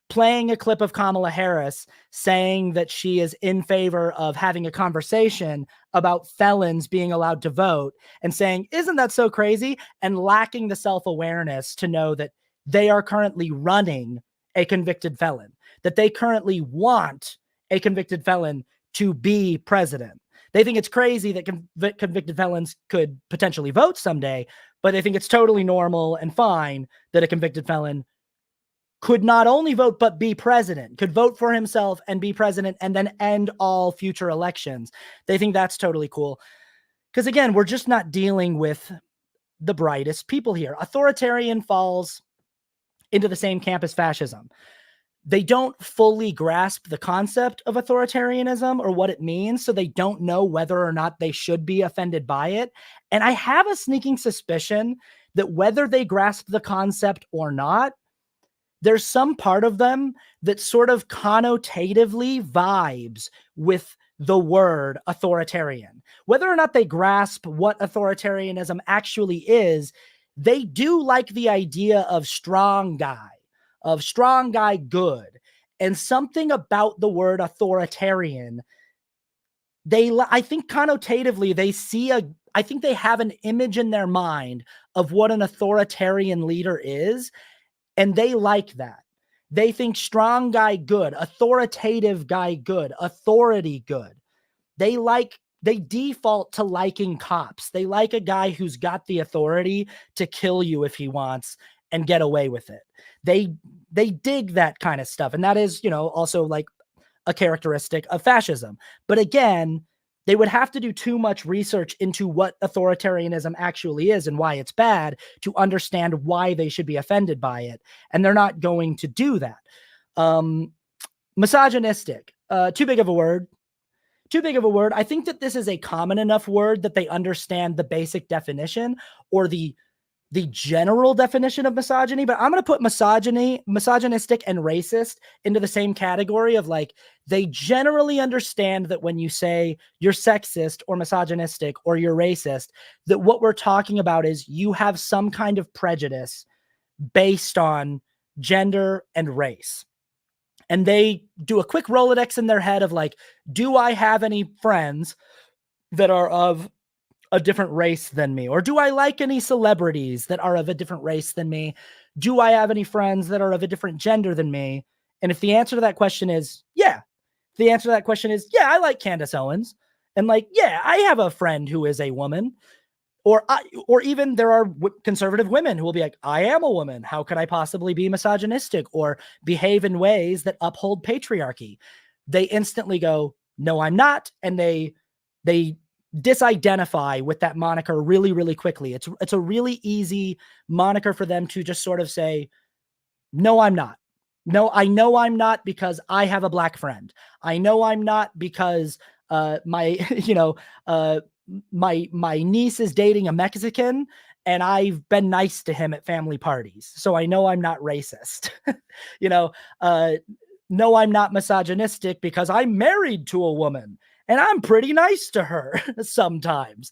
playing a clip of Kamala Harris saying that she is in favor of having a conversation about felons being allowed to vote and saying, isn't that so crazy? And lacking the self-awareness to know that they are currently running a convicted felon, that they currently want a convicted felon to be president. They think it's crazy that convicted felons could potentially vote someday, but they think it's totally normal and fine that a convicted felon could not only vote, but be president, could vote for himself and be president and then end all future elections. They think that's totally cool. Because again, we're just not dealing with the brightest people here. Authoritarian falls into the same camp as fascism. They don't fully grasp the concept of authoritarianism or what it means, so they don't know whether or not they should be offended by it. And I have a sneaking suspicion that whether they grasp the concept or not, there's some part of them that sort of connotatively vibes with the word authoritarian. Whether or not they grasp what authoritarianism actually is, they do like the idea of strong guy good. And something about the word authoritarian, I think connotatively, I think they have an image in their mind of what an authoritarian leader is. And they like that. They think strong guy good, authoritative guy good, authority good. They default to liking cops. They like a guy who's got the authority to kill you if he wants and get away with it. They dig that kind of stuff. And that is, also like a characteristic of fascism. But again, they would have to do too much research into what authoritarianism actually is and why it's bad to understand why they should be offended by it. And they're not going to do that. Misogynistic, too big of a word. I think that this is a common enough word that they understand the basic definition or the general definition of misogyny, but I'm going to put misogynistic and racist into the same category of like, they generally understand that when you say you're sexist or misogynistic or you're racist, that what we're talking about is you have some kind of prejudice based on gender and race. And they do a quick Rolodex in their head of like, do I have any friends that are of a different race than me? Or do I like any celebrities that are of a different race than me? Do I have any friends that are of a different gender than me? And if the answer to that question is, yeah, I like Candace Owens. And like, yeah, I have a friend who is a woman. Or even there are conservative women who will be like, I am a woman. How could I possibly be misogynistic or behave in ways that uphold patriarchy? They instantly go, no, I'm not. And they disidentify with that moniker really, really quickly. It's a really easy moniker for them to just sort of say, no, I'm not. No, I know I'm not because I have a black friend. I know I'm not because my niece is dating a Mexican and I've been nice to him at family parties. So I know I'm not racist. No, I'm not misogynistic because I'm married to a woman and I'm pretty nice to her sometimes.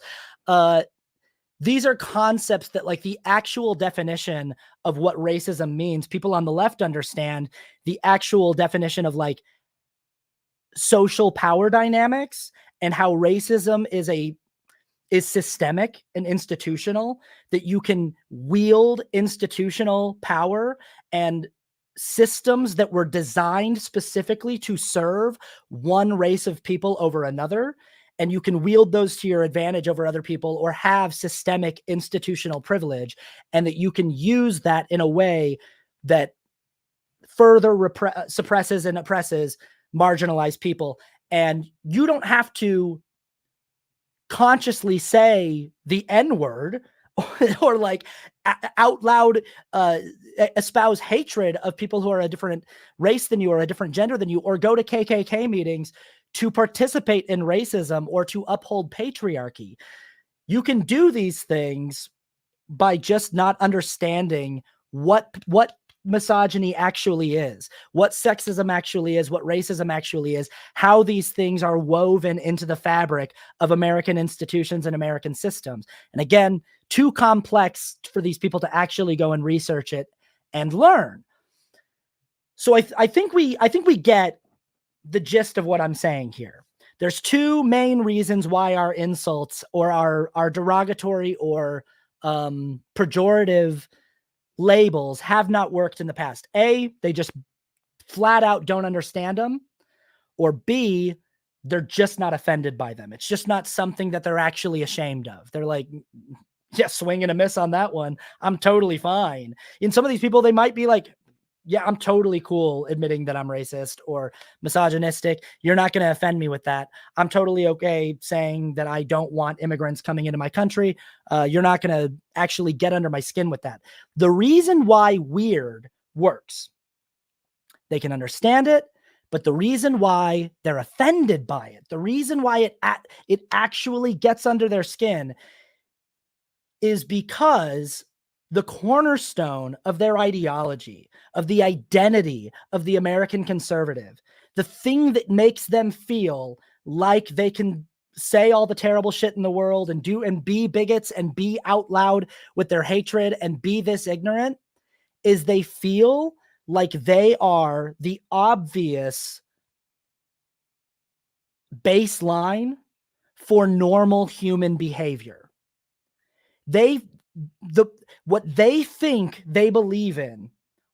These are concepts that like the actual definition of what racism means, people on the left understand the actual definition of like social power dynamics and how racism is systemic and institutional, that you can wield institutional power and systems that were designed specifically to serve one race of people over another. And you can wield those to your advantage over other people or have systemic institutional privilege, and that you can use that in a way that further suppresses and oppresses marginalized people. And you don't have to consciously say the N-word or like out loud espouse hatred of people who are a different race than you or a different gender than you, or go to KKK meetings to participate in racism or to uphold patriarchy. You can do these things by just not understanding what misogyny actually is, what sexism actually is, what racism actually is, how these things are woven into the fabric of American institutions and American systems. And again, too complex for these people to actually go and research it and learn. So I think we get the gist of what I'm saying here. There's two main reasons why our insults or our derogatory or pejorative labels have not worked in the past. A, they just flat out don't understand them, or B, they're just not offended by them. It's just not something that they're actually ashamed of. They're like, yeah, swing and a miss on that one. I'm totally fine. In some of these people, they might be like, yeah, I'm totally cool admitting that I'm racist or misogynistic. You're not going to offend me with that. I'm totally okay saying that I don't want immigrants coming into my country. You're not going to actually get under my skin with that. The reason why weird works, they can understand it, but the reason why they're offended by it, the reason why it actually gets under their skin is because the cornerstone of their ideology, of the identity of the American conservative, the thing that makes them feel like they can say all the terrible shit in the world and do and be bigots and be out loud with their hatred and be this ignorant, is they feel like they are the obvious baseline for normal human behavior. What they think they believe in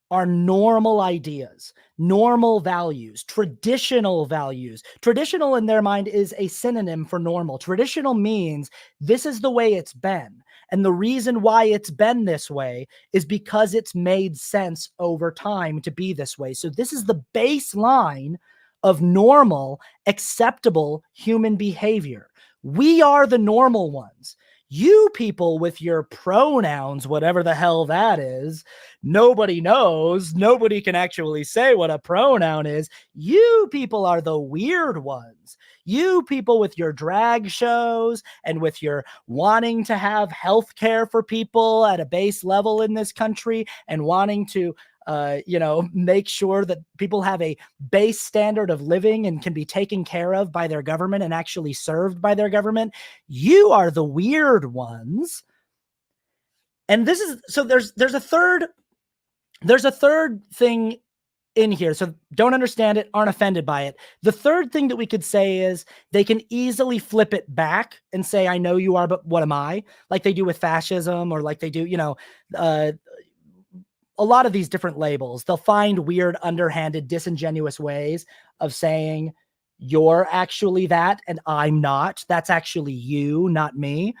are normal ideas, normal values, traditional values. Traditional in their mind is a synonym for normal. Traditional means this is the way it's been. And the reason why it's been this way is because it's made sense over time to be this way. So this is the baseline of normal, acceptable human behavior. We are the normal ones. You people with your pronouns, whatever the hell that is, nobody knows. Nobody can actually say what a pronoun is. You people are the weird ones. You people with your drag shows and with your wanting to have health care for people at a base level in this country and wanting to make sure that people have a base standard of living and can be taken care of by their government and actually served by their government. You are the weird ones. And this is, so there's a third thing in here. So don't understand it, aren't offended by it. The third thing that we could say is they can easily flip it back and say, I know you are, but what am I? Like they do with fascism, or like they do, a lot of these different labels. They'll find weird, underhanded, disingenuous ways of saying you're actually that and I'm not. That's actually you, not me.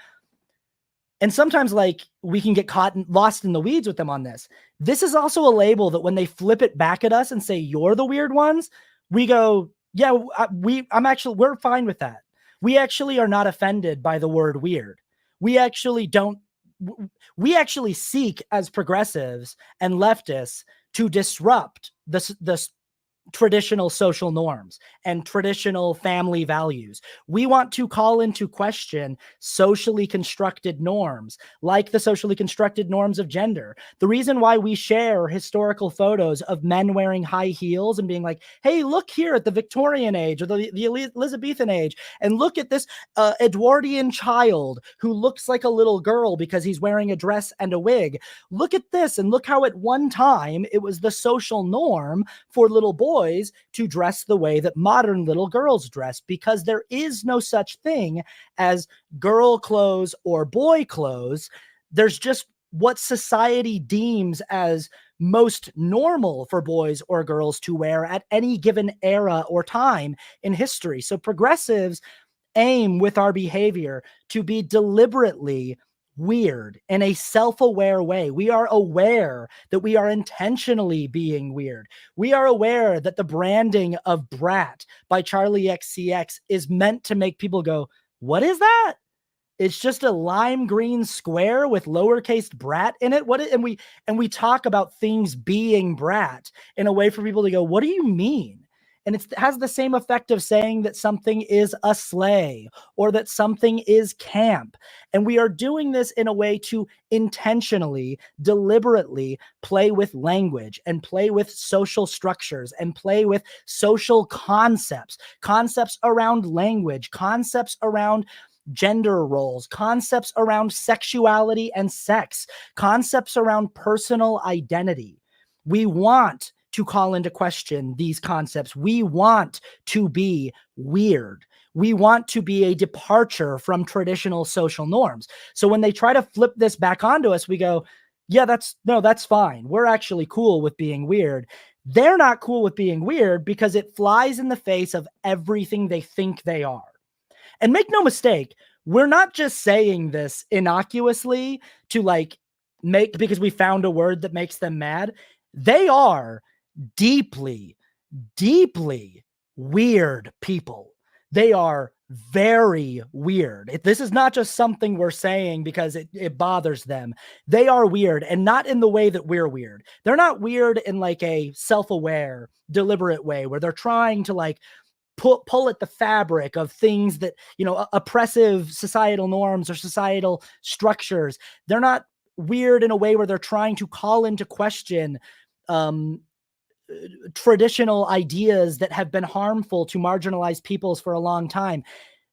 And sometimes like we can get lost in the weeds with them on this. This is also a label that when they flip it back at us and say you're the weird ones, we go, yeah, we're fine with that. We actually are not offended by the word weird. We actually seek as progressives and leftists to disrupt the traditional social norms and traditional family values. We want to call into question socially constructed norms, like the socially constructed norms of gender. The reason why we share historical photos of men wearing high heels and being like, hey, look here at the Victorian age or the Elizabethan age, and look at this Edwardian child who looks like a little girl because he's wearing a dress and a wig. Look at this, and look how at one time it was the social norm for little boys to dress the way that modern little girls dress, because there is no such thing as girl clothes or boy clothes. There's just what society deems as most normal for boys or girls to wear at any given era or time in history. So progressives aim with our behavior to be deliberately weird in a self-aware way. We are aware that we are intentionally being weird. We are aware that the branding of Brat by Charlie XCX is meant to make people go, what is that? It's just a lime green square with lowercase brat in it. And we talk about things being brat in a way for people to go, what do you mean? And it has the same effect of saying that something is a sleigh or that something is camp. And we are doing this in a way to intentionally, deliberately play with language and play with social structures and play with social concepts around language, concepts around gender roles, concepts around sexuality and sex, concepts around personal identity. We want to call into question these concepts. We want to be weird. We want to be a departure from traditional social norms. So when they try to flip this back onto us, we go, yeah, that's fine. We're actually cool with being weird. They're not cool with being weird because it flies in the face of everything they think they are. And make no mistake, we're not just saying this innocuously to make because we found a word that makes them mad. They are deeply, deeply weird people. They are very weird. This is not just something we're saying because it bothers them. They are weird, and not in the way that we're weird. They're not weird in a self-aware, deliberate way where they're trying to pull at the fabric of things that, oppressive societal norms or societal structures. They're not weird in a way where they're trying to call into question traditional ideas that have been harmful to marginalized peoples for a long time.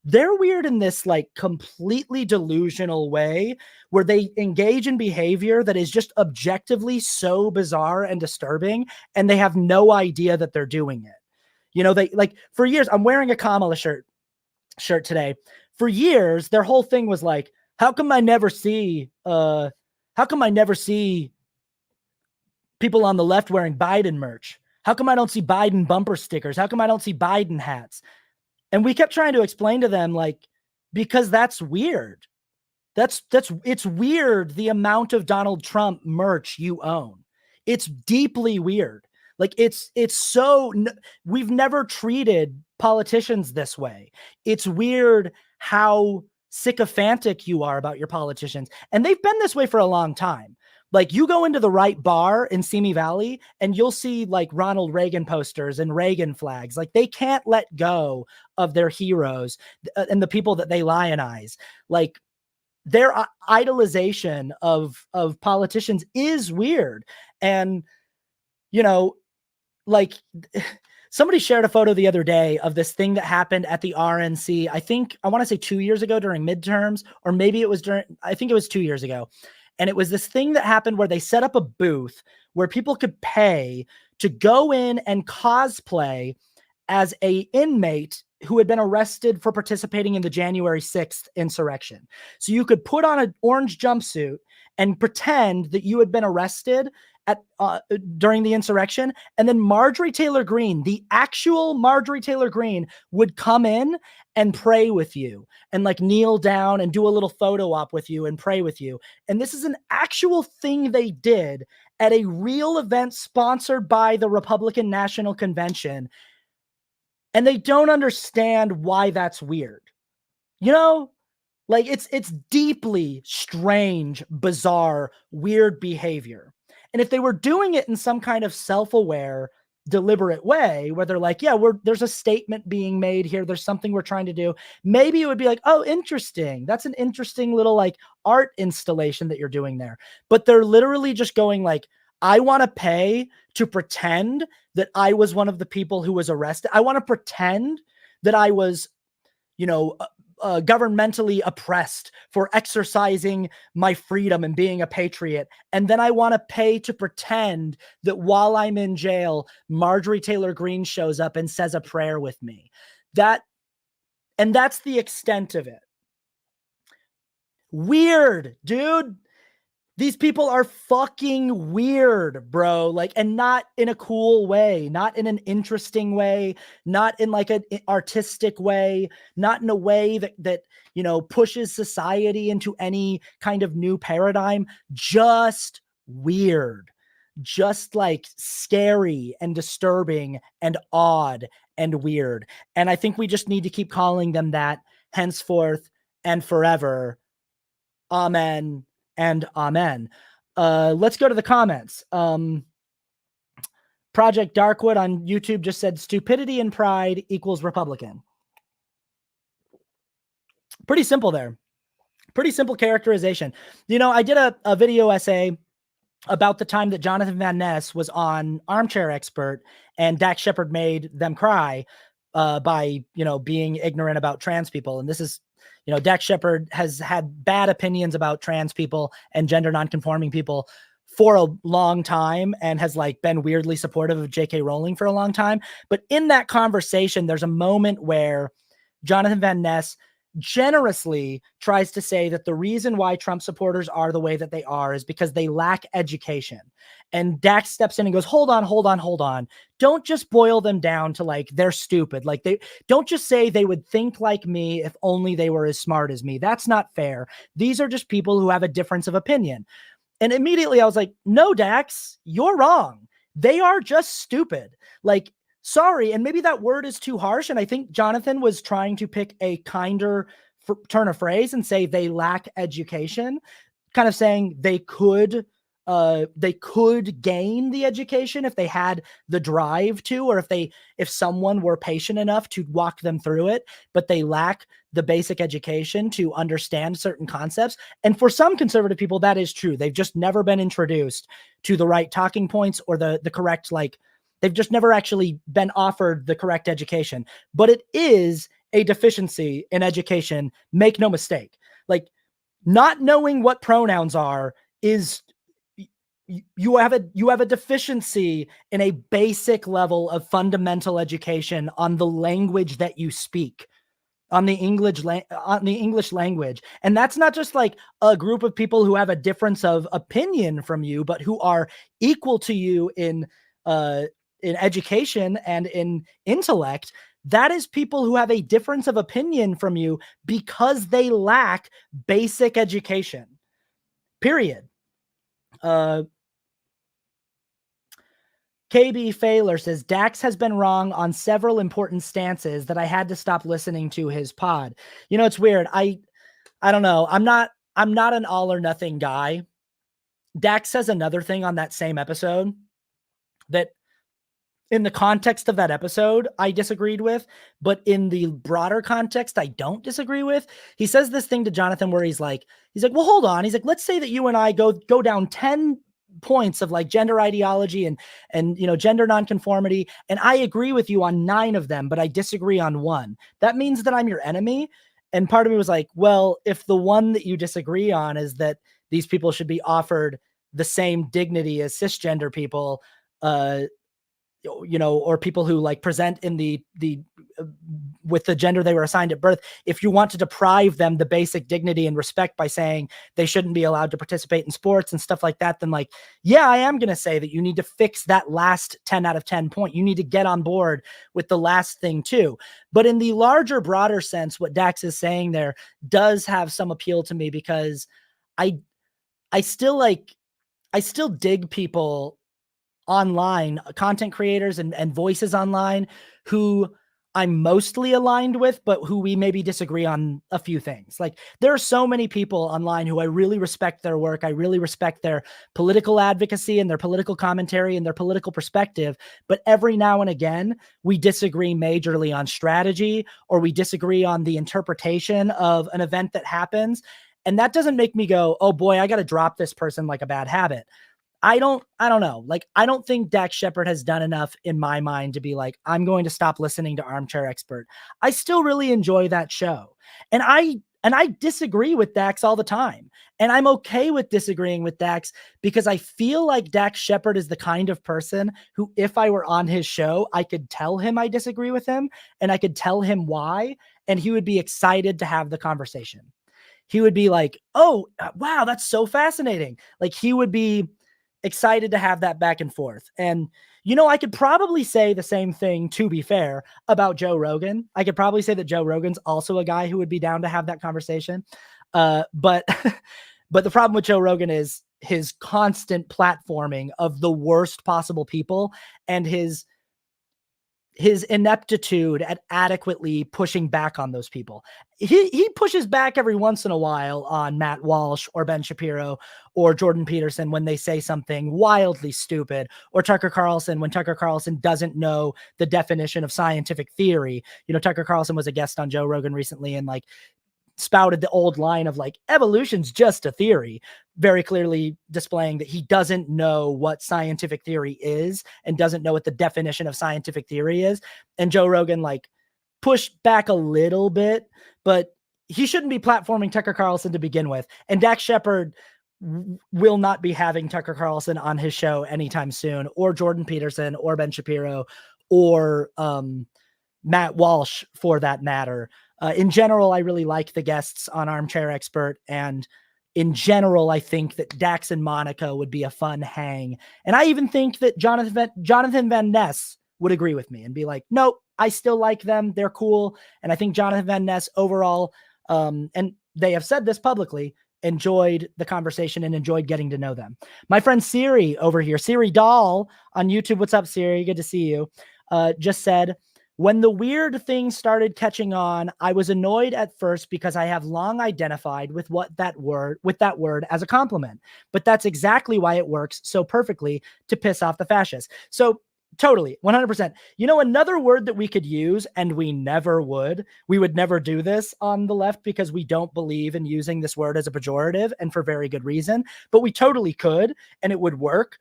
They're weird in this completely delusional way where they engage in behavior that is just objectively so bizarre and disturbing, and they have no idea that they're doing it. They for years, I'm wearing a Kamala shirt today. For years, their whole thing was how come I never see people on the left wearing Biden merch? How come I don't see Biden bumper stickers? How come I don't see Biden hats? And we kept trying to explain to them because that's weird. It's weird the amount of Donald Trump merch you own. It's deeply weird. We've never treated politicians this way. It's weird how sycophantic you are about your politicians. And they've been this way for a long time. You go into the right bar in Simi Valley and you'll see Ronald Reagan posters and Reagan flags. They can't let go of their heroes and the people that they lionize. Their idolization of politicians is weird. And, somebody shared a photo the other day of this thing that happened at the RNC. I want to say 2 years ago during midterms, or maybe it was I think it was 2 years ago. And it was this thing that happened where they set up a booth where people could pay to go in and cosplay as a inmate who had been arrested for participating in the January 6th insurrection. So you could put on an orange jumpsuit and pretend that you had been arrested during the insurrection. And then Marjorie Taylor Greene, the actual Marjorie Taylor Greene, would come in and pray with you and kneel down and do a little photo op with you and pray with you. And this is an actual thing they did at a real event sponsored by the Republican National Convention. And they don't understand why that's weird. It's deeply strange, bizarre, weird behavior. And if they were doing it in some kind of self-aware, deliberate way where they're there's a statement being made here, there's something we're trying to do, maybe it would be oh, interesting. That's an interesting little art installation that you're doing there. But they're literally just going I want to pay to pretend that I was one of the people who was arrested. I want to pretend that I was, governmentally oppressed for exercising my freedom and being a patriot. And then I want to pay to pretend that while I'm in jail, Marjorie Taylor Greene shows up and says a prayer with me. And that's the extent of it. Weird, dude. These people are fucking weird, bro. And not in a cool way, not in an interesting way, not in an artistic way, not in a way that pushes society into any kind of new paradigm. Just weird, just scary and disturbing and odd and weird. And I think we just need to keep calling them that henceforth and forever. Amen and amen. Let's go to the comments. Project Darkwood on YouTube just said stupidity and pride equals Republican. Pretty simple there. Pretty simple characterization. You know, I did a video essay about the time that Jonathan Van Ness was on Armchair Expert and Dax Shepard made them cry by, you know, being ignorant about trans people. And this is, you know, Dax Shepard has had bad opinions about trans people and gender nonconforming people for a long time and has like been weirdly supportive of J.K. Rowling for a long time. But in that conversation, there's a moment where Jonathan Van Ness generously tries to say that the reason why Trump supporters are the way that they are is because they lack education. And Dax steps in and goes, hold on. Don't just boil them down to like, they're stupid. Like they don't just say they would think like me if only they were as smart as me. That's not fair. These are just people who have a difference of opinion. And immediately I was like, no, Dax, you're wrong. They are just stupid. Like, sorry. And maybe that word is too harsh. And I think Jonathan was trying to pick a kinder turn of phrase and say they lack education, kind of saying they could gain the education if they had the drive to, or if someone were patient enough to walk them through it, but they lack the basic education to understand certain concepts. And for some conservative people, that is true. They've just never been introduced to the right talking points or the correct, like, they've just never actually been offered the correct education. But it is a deficiency in education. Make no mistake. Like, not knowing what pronouns are is, you have a deficiency in a basic level of fundamental education on the language that you speak, on the English language. And that's not just like a group of people who have a difference of opinion from you, but who are equal to you in education and in intellect. That is people who have a difference of opinion from you because they lack basic education. Period. KB Failer says, Dax has been wrong on several important stances that I had to stop listening to his pod. You know, it's weird. I don't know. I'm not an all or nothing guy. Dax says another thing on that same episode that in the context of that episode, I disagreed with, but in the broader context, I don't disagree with. He says this thing to Jonathan where he's like, well, hold on. He's like, let's say that you and I go down 10 points of like gender ideology and you know, gender nonconformity, and I agree with you on 9 of them, but I disagree on 1. That means that I'm your enemy. And part of me was like, well, if the one that you disagree on is that these people should be offered the same dignity as cisgender people, you know, or people who like present in the with the gender they were assigned at birth, if you want to deprive them the basic dignity and respect by saying they shouldn't be allowed to participate in sports and stuff like that, then like, yeah, I am going to say that you need to fix that last 10 out of 10 point. You need to get on board with the last thing too. But in the larger, broader sense, what Dax is saying there does have some appeal to me, because I still dig people online, content creators and voices online who I'm mostly aligned with, but who we maybe disagree on a few things. Like, there are so many people online who I really respect their work. I really respect their political advocacy and their political commentary and their political perspective. But every now and again, we disagree majorly on strategy, or we disagree on the interpretation of an event that happens. And that doesn't make me go, oh boy, I got to drop this person like a bad habit. I don't know. Like, I don't think Dax Shepard has done enough in my mind to be like, I'm going to stop listening to Armchair Expert. I still really enjoy that show. And I disagree with Dax all the time. And I'm okay with disagreeing with Dax, because I feel like Dax Shepard is the kind of person who, if I were on his show, I could tell him I disagree with him and I could tell him why, and he would be excited to have the conversation. He would be like, oh, wow, that's so fascinating. Like, he would be excited to have that back and forth. And, you know, I could probably say the same thing, to be fair, about Joe Rogan. I could probably say that Joe Rogan's also a guy who would be down to have that conversation. But the problem with Joe Rogan is his constant platforming of the worst possible people, and his his ineptitude at adequately pushing back on those people. He pushes back every once in a while on Matt Walsh or Ben Shapiro or Jordan Peterson when they say something wildly stupid, or Tucker Carlson when Tucker Carlson doesn't know the definition of scientific theory. You know, Tucker Carlson was a guest on Joe Rogan recently and like spouted the old line of like, evolution's just a theory, very clearly displaying that he doesn't know what scientific theory is and doesn't know what the definition of scientific theory is. And Joe Rogan like pushed back a little bit, but he shouldn't be platforming Tucker Carlson to begin with. And Dax Shepard will not be having Tucker Carlson on his show anytime soon, or Jordan Peterson or Ben Shapiro or Matt Walsh for that matter. In general, I really like the guests on Armchair Expert, and in general, I think that Dax and Monica would be a fun hang. And I even think that Jonathan Van Ness would agree with me and be like, nope, I still like them. They're cool. And I think Jonathan Van Ness overall, and they have said this publicly, enjoyed the conversation and enjoyed getting to know them. My friend Siri over here, Siri Doll on YouTube. What's up, Siri? Good to see you. Just said, when the weird thing started catching on, I was annoyed at first because I have long identified with that word as a compliment. But that's exactly why it works so perfectly to piss off the fascists. So totally, 100%. You know, another word that we could use, and we would never do this on the left because we don't believe in using this word as a pejorative, and for very good reason, but we totally could, and it would work.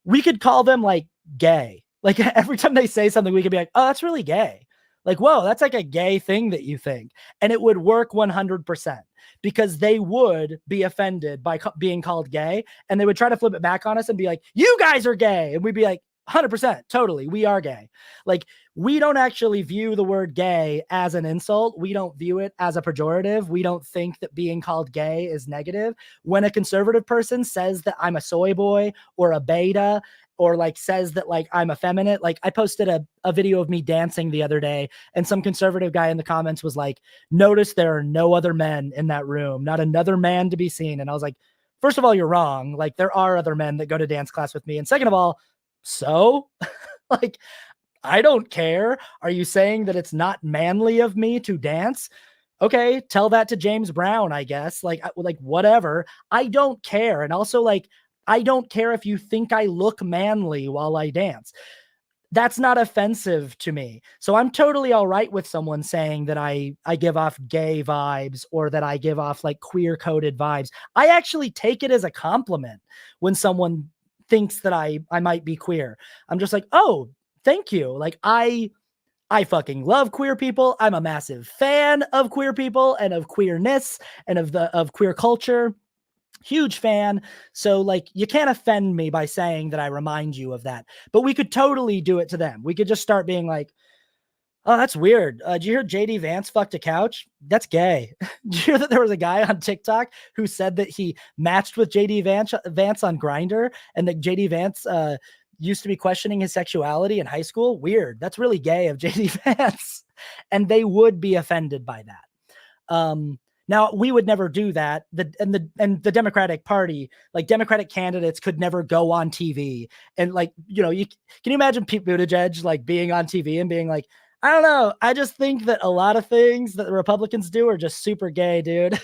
We could call them like gay. Like every time they say something, we could be like, oh, that's really gay. Like, whoa, that's like a gay thing that you think. And it would work 100% because they would be offended by being called gay. And they would try to flip it back on us and be like, you guys are gay. And we'd be like, 100%, totally, we are gay. Like, we don't actually view the word gay as an insult. We don't view it as a pejorative. We don't think that being called gay is negative. When a conservative person says that I'm a soy boy or a beta, or like says that like I'm effeminate, like I posted a video of me dancing the other day, and some conservative guy in the comments was like, notice there are no other men in that room, not another man to be seen. And I was like, first of all, you're wrong. Like, there are other men that go to dance class with me. And second of all, so like, I don't care. Are you saying that it's not manly of me to dance? Okay, tell that to James Brown, I guess. Like whatever. I don't care. And also, like, I don't care if you think I look manly while I dance. That's not offensive to me. So I'm totally all right with someone saying that I give off gay vibes, or that I give off like queer coded vibes. I actually take it as a compliment when someone thinks that I might be queer. I'm just like, oh, thank you. Like, I fucking love queer people. I'm a massive fan of queer people and of queerness and of queer culture. Huge fan. So like, you can't offend me by saying that I remind you of that. But we could totally do it to them. We could just start being like, oh, that's weird. Did you hear JD Vance fucked a couch? That's gay. Did you hear that there was a guy on TikTok who said that he matched with JD Vance on Grindr, and that JD Vance used to be questioning his sexuality in high school? Weird. That's really gay of JD Vance. And they would be offended by that. Now, we would never do that. The Democratic Party, like Democratic candidates, could never go on TV and like, you know, can you imagine Pete Buttigieg like being on TV and being like, I don't know, I just think that a lot of things that the Republicans do are just super gay, dude.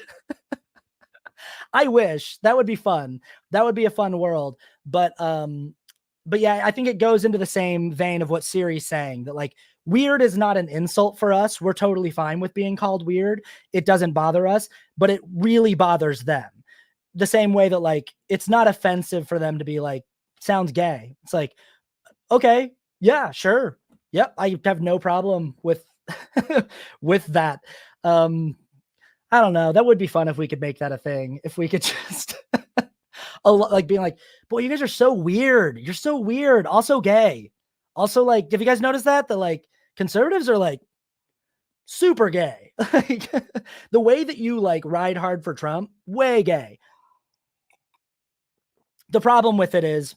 I wish. That would be fun. That would be a fun world. But yeah, I think it goes into the same vein of what Siri's saying, that like, weird is not an insult for us. We're totally fine with being called weird. It doesn't bother us, but it really bothers them. The same way that like, it's not offensive for them to be like, sounds gay. It's like, okay, yeah, sure. Yep. I have no problem with, with that. I don't know. That would be fun if we could make that a thing. If we could just like being like, boy, you guys are so weird. You're so weird. Also gay. Also, like, have you guys noticed that like conservatives are like super gay? Like, the way that you like ride hard for Trump, way gay. The problem with it is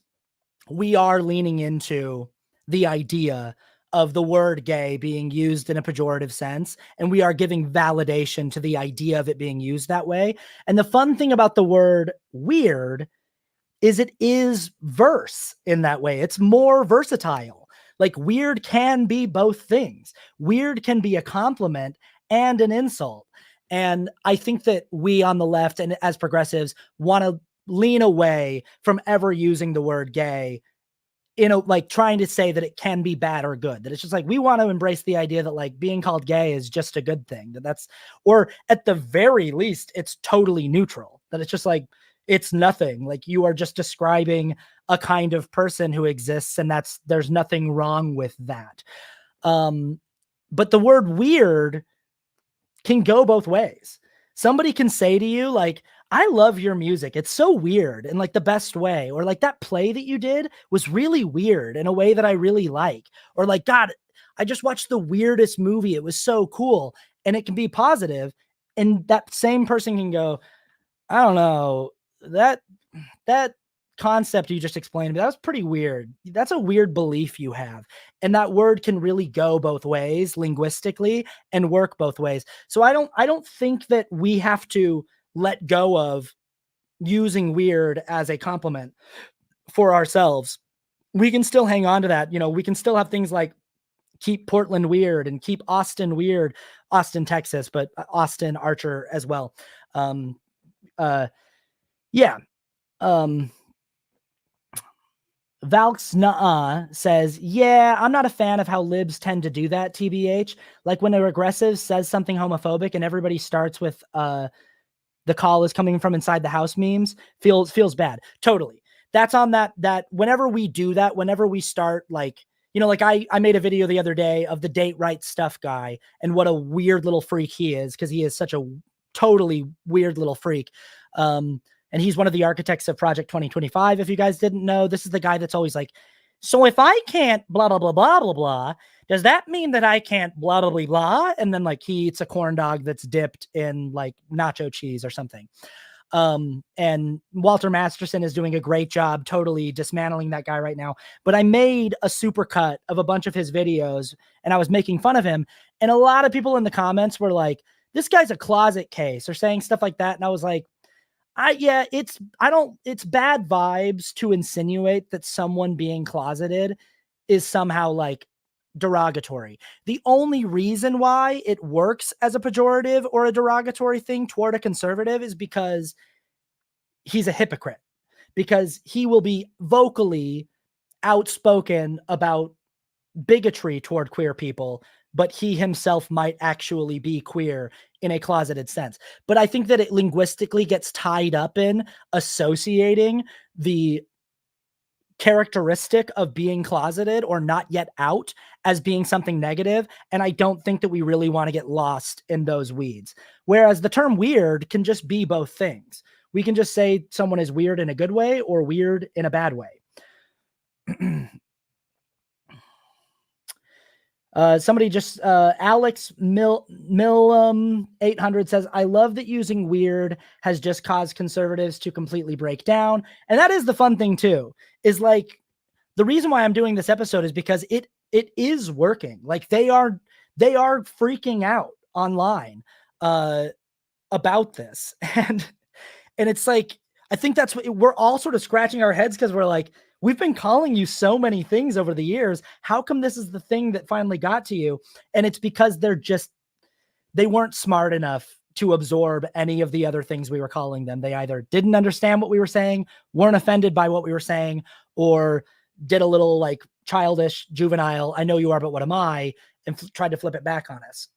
we are leaning into the idea of the word gay being used in a pejorative sense, and we are giving validation to the idea of it being used that way. And the fun thing about the word weird is it is verse in that way. It's more versatile. Like weird can be both things. Weird can be a compliment and an insult. And I think that we on the left and as progressives want to lean away from ever using the word gay, like trying to say that it can be bad or good, that it's just like, we want to embrace the idea that like being called gay is just a good thing, or at the very least, it's totally neutral, that it's just like, it's nothing, like you are just describing a kind of person who exists, and there's nothing wrong with that. But the word weird can go both ways. Somebody can say to you like, I love your music, it's so weird in like the best way, or like that play that you did was really weird in a way that I really like, or like, God, I just watched the weirdest movie, it was so cool. And it can be positive, and that same person can go, I don't know, that concept you just explained to me, that was pretty weird. That's a weird belief you have. And that word can really go both ways linguistically and work both ways. So I don't think that we have to let go of using weird as a compliment for ourselves. We can still hang on to that. We can still have things like keep Portland weird and keep Austin weird, Austin, Texas, but Austin Archer as well. Yeah. Valks Nuh-uh says, yeah, I'm not a fan of how libs tend to do that, TBH. Like when a regressive says something homophobic and everybody starts with the call is coming from inside the house memes, feels bad. Totally. That's on that whenever we do that, whenever we start like, like I made a video the other day of the date right stuff guy and what a weird little freak he is, because he is such a totally weird little freak. And he's one of the architects of Project 2025. If you guys didn't know, this is the guy that's always like, so if I can't blah, blah, blah, blah, blah, blah, does that mean that I can't blah, blah, blah, blah? And then like he eats a corn dog that's dipped in like nacho cheese or something. And Walter Masterson is doing a great job totally dismantling that guy right now. But I made a supercut of a bunch of his videos and I was making fun of him. And a lot of people in the comments were like, this guy's a closet case, or saying stuff like that. And I was like, it's bad vibes to insinuate that someone being closeted is somehow like derogatory. The only reason why it works as a pejorative or a derogatory thing toward a conservative is because he's a hypocrite, because he will be vocally outspoken about bigotry toward queer people, but he himself might actually be queer in a closeted sense. But I think that it linguistically gets tied up in associating the characteristic of being closeted or not yet out as being something negative. And I don't think that we really want to get lost in those weeds. Whereas the term weird can just be both things. We can just say someone is weird in a good way or weird in a bad way. Somebody just, Alex Mill 800 says, I love that using weird has just caused conservatives to completely break down. And that is the fun thing too, is like, the reason why I'm doing this episode is because it is working. Like they are freaking out online, about this. And it's like, I think that's what we're all sort of scratching our heads, because we're like, we've been calling you so many things over the years. How come this is the thing that finally got to you? And it's because they weren't smart enough to absorb any of the other things we were calling them. They either didn't understand what we were saying, weren't offended by what we were saying, or did a little like childish, juvenile, I know you are, but what am I? And tried to flip it back on us.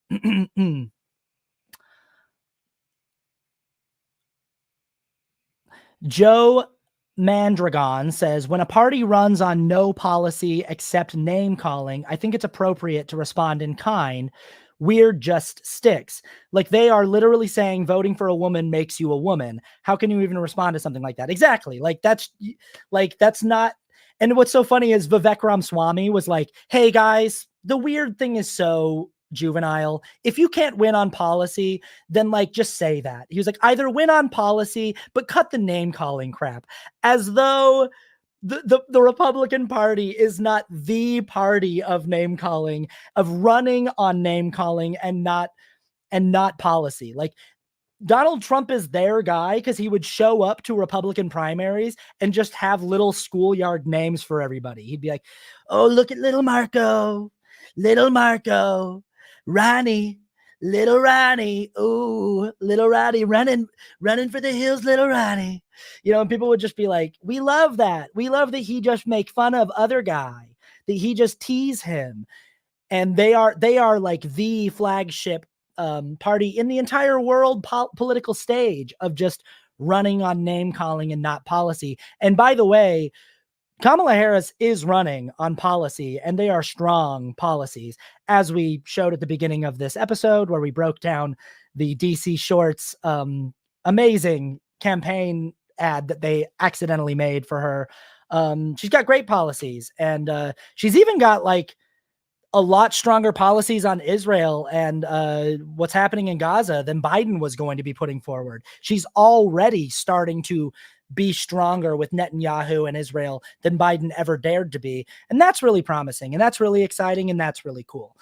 Joe Mandragon says, when a party runs on no policy except name calling, I think it's appropriate to respond in kind. Weird just sticks. Like they are literally saying voting for a woman makes you a woman. How can you even respond to something like that? Exactly. Like that's not. And what's so funny is Vivek Ramaswamy was like, hey guys, the weird thing is so juvenile. If you can't win on policy, then like just say that. He was like, either win on policy, but cut the name calling crap, as though the Republican Party is not the party of name calling, of running on name calling and not policy. Like Donald Trump is their guy because he would show up to Republican primaries and just have little schoolyard names for everybody. He'd be like, oh, look at little Marco, Ronnie, little Ronnie. Ooh, little Ronnie running for the hills, little Ronnie. You know, and people would just be like, we love that. We love that he just make fun of other guy, that he just tease him. And they are like the flagship party in the entire world political stage of just running on name calling and not policy. And by the way, Kamala Harris is running on policy, and they are strong policies, as we showed at the beginning of this episode, where we broke down the DC Shorts amazing campaign ad that they accidentally made for her. She's got great policies, and she's even got like a lot stronger policies on Israel and what's happening in Gaza than Biden was going to be putting forward. She's already starting to be stronger with Netanyahu and Israel than Biden ever dared to be. And that's really promising, and that's really exciting, and that's really cool.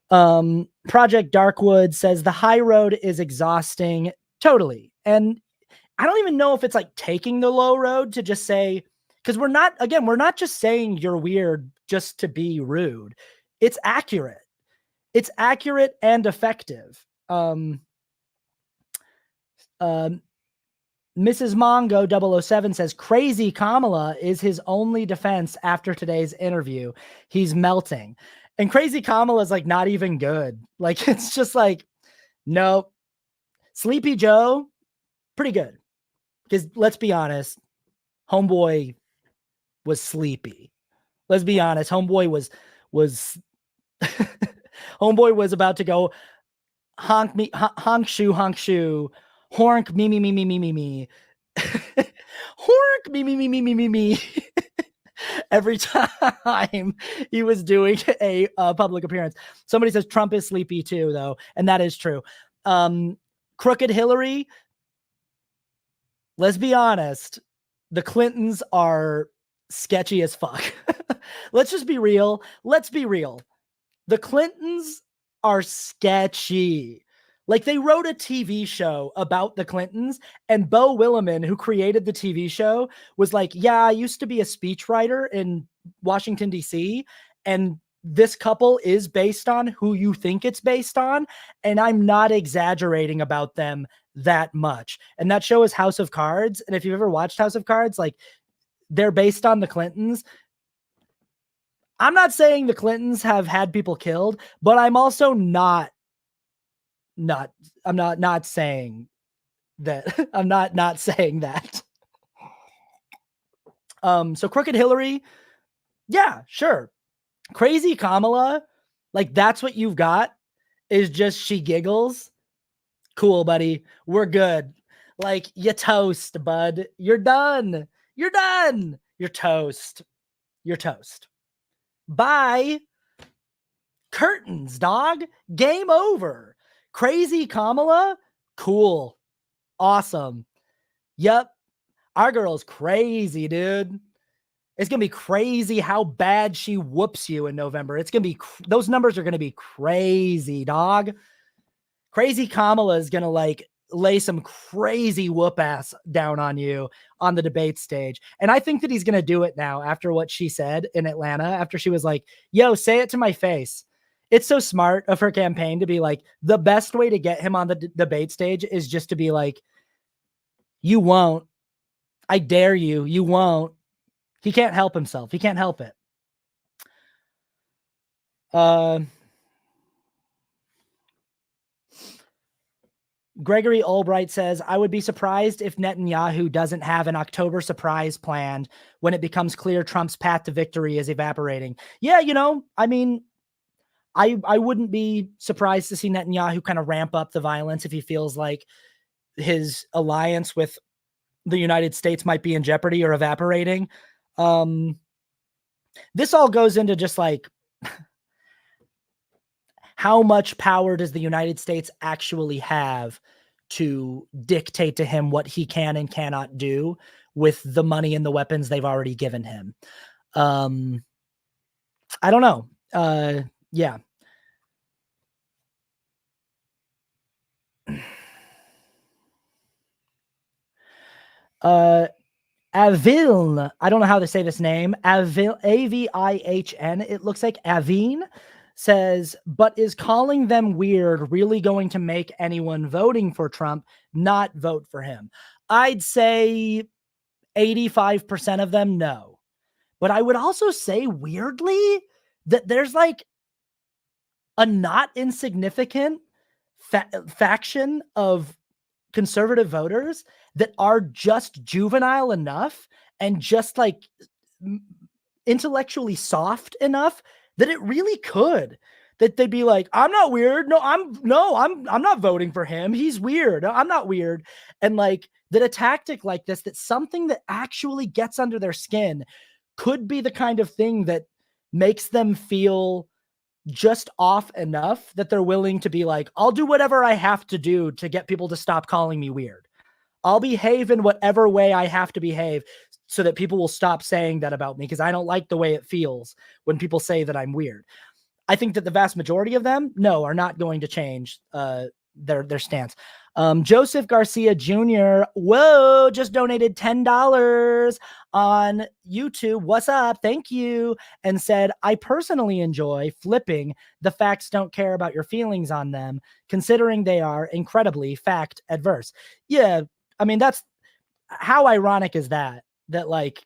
Project Darkwood says the high road is exhausting. Totally. And I don't even know if it's like taking the low road to just say, because we're not just saying you're weird just to be rude. It's accurate. It's accurate and effective. Mrs. Mongo 007 says, crazy Kamala is his only defense after today's interview. He's melting. And crazy Kamala is like not even good. Like, it's just like, no. Sleepy Joe, pretty good. Because let's be honest, homeboy was sleepy. Let's be honest, homeboy was homeboy was about to go honk shoe, honk me. Hork me. Every time he was doing a public appearance. Somebody says Trump is sleepy too, though, and that is true. Crooked Hillary, let's be honest, the Clintons are sketchy as fuck. Let's just be real. Let's be real. The Clintons are sketchy. Like, they wrote a TV show about the Clintons, and Beau Willimon, who created the TV show, was like, yeah, I used to be a speechwriter in Washington, D.C., and this couple is based on who you think it's based on, and I'm not exaggerating about them that much. And that show is House of Cards, and if you've ever watched House of Cards, like, they're based on the Clintons. I'm not saying the Clintons have had people killed, but I'm also not saying that. I'm not saying that. So Crooked Hillary, yeah, sure. Crazy Kamala, like, that's what you've got, is just she giggles. Cool, buddy. We're good. Like, you toast, bud. You're done. You're done. You're toast. You're toast. Bye. Curtains, dog. Game over. Crazy Kamala, cool. Awesome. Yep. Our girl's crazy, dude. It's going to be crazy how bad she whoops you in November. It's going to be, those numbers are going to be crazy, dog. Crazy Kamala is going to like lay some crazy whoop ass down on you on the debate stage. And I think that he's going to do it now after what she said in Atlanta, after she was like, yo, say it to my face. It's so smart of her campaign to be like, the best way to get him on the debate stage is just to be like, you won't. I dare you. You won't. He can't help himself. He can't help it. Gregory Albright says, I would be surprised if Netanyahu doesn't have an October surprise planned when it becomes clear Trump's path to victory is evaporating. Yeah, you know, I mean, I wouldn't be surprised to see Netanyahu kind of ramp up the violence if he feels like his alliance with the United States might be in jeopardy or evaporating. This all goes into just like, how much power does the United States actually have to dictate to him what he can and cannot do with the money and the weapons they've already given him? I don't know. Yeah. Aviln, I don't know how to say this name. Avihn. It looks like Avin says, but is calling them weird really going to make anyone voting for Trump not vote for him? I'd say 85% of them no. But I would also say weirdly that there's like a not insignificant faction of conservative voters that are just juvenile enough and just like intellectually soft enough that it really could, that they'd be like, I'm not weird. I'm not voting for him. He's weird. I'm not weird. And like that a tactic like this, that something that actually gets under their skin could be the kind of thing that makes them feel just off enough that they're willing to be like, I'll do whatever I have to do to get people to stop calling me weird. I'll behave in whatever way I have to behave so that people will stop saying that about me, because I don't like the way it feels when people say that I'm weird. I think that the vast majority of them, no, are not going to change their stance. Joseph Garcia Jr., whoa, just donated $10 on YouTube. What's up? Thank you. And said, I personally enjoy flipping the facts don't care about your feelings on them, considering they are incredibly fact adverse. Yeah, I mean, that's how ironic is that like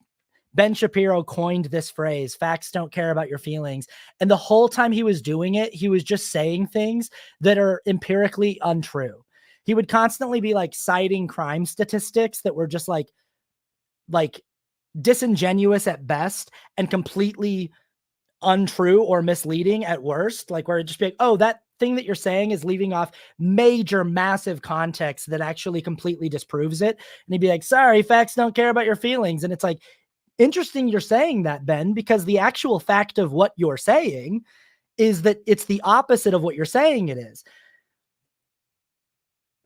Ben Shapiro coined this phrase, facts don't care about your feelings. And the whole time he was doing it, he was just saying things that are empirically untrue. He would constantly be like citing crime statistics that were just like disingenuous at best and completely untrue or misleading at worst. Like where it'd just be like, oh, that thing that you're saying is leaving off major, massive context that actually completely disproves it. And he'd be like, sorry, facts don't care about your feelings. And it's like, interesting you're saying that, Ben, because the actual fact of what you're saying is that it's the opposite of what you're saying it is.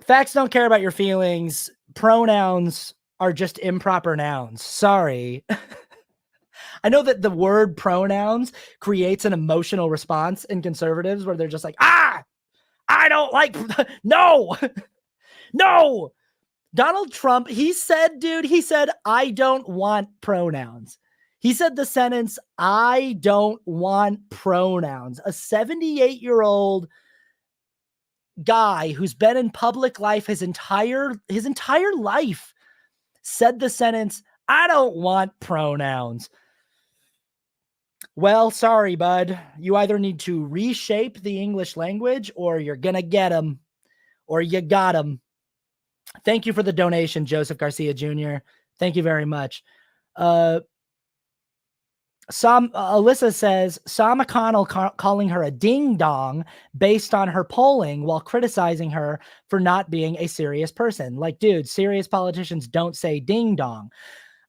Facts don't care about your feelings. Pronouns are just improper nouns. Sorry. I know that the word pronouns creates an emotional response in conservatives where they're just like, I don't like, no. Donald Trump, he said, I don't want pronouns. He said the sentence, I don't want pronouns. A 78-year-old guy who's been in public life his entire life said the sentence, I don't want pronouns. Well, sorry, bud. You either need to reshape the English language or you're going to get them, or you got them. Thank you for the donation, Joseph Garcia Jr. Thank you very much. Alyssa says, saw McConnell calling her a ding-dong based on her polling while criticizing her for not being a serious person. Like, dude, serious politicians don't say ding-dong.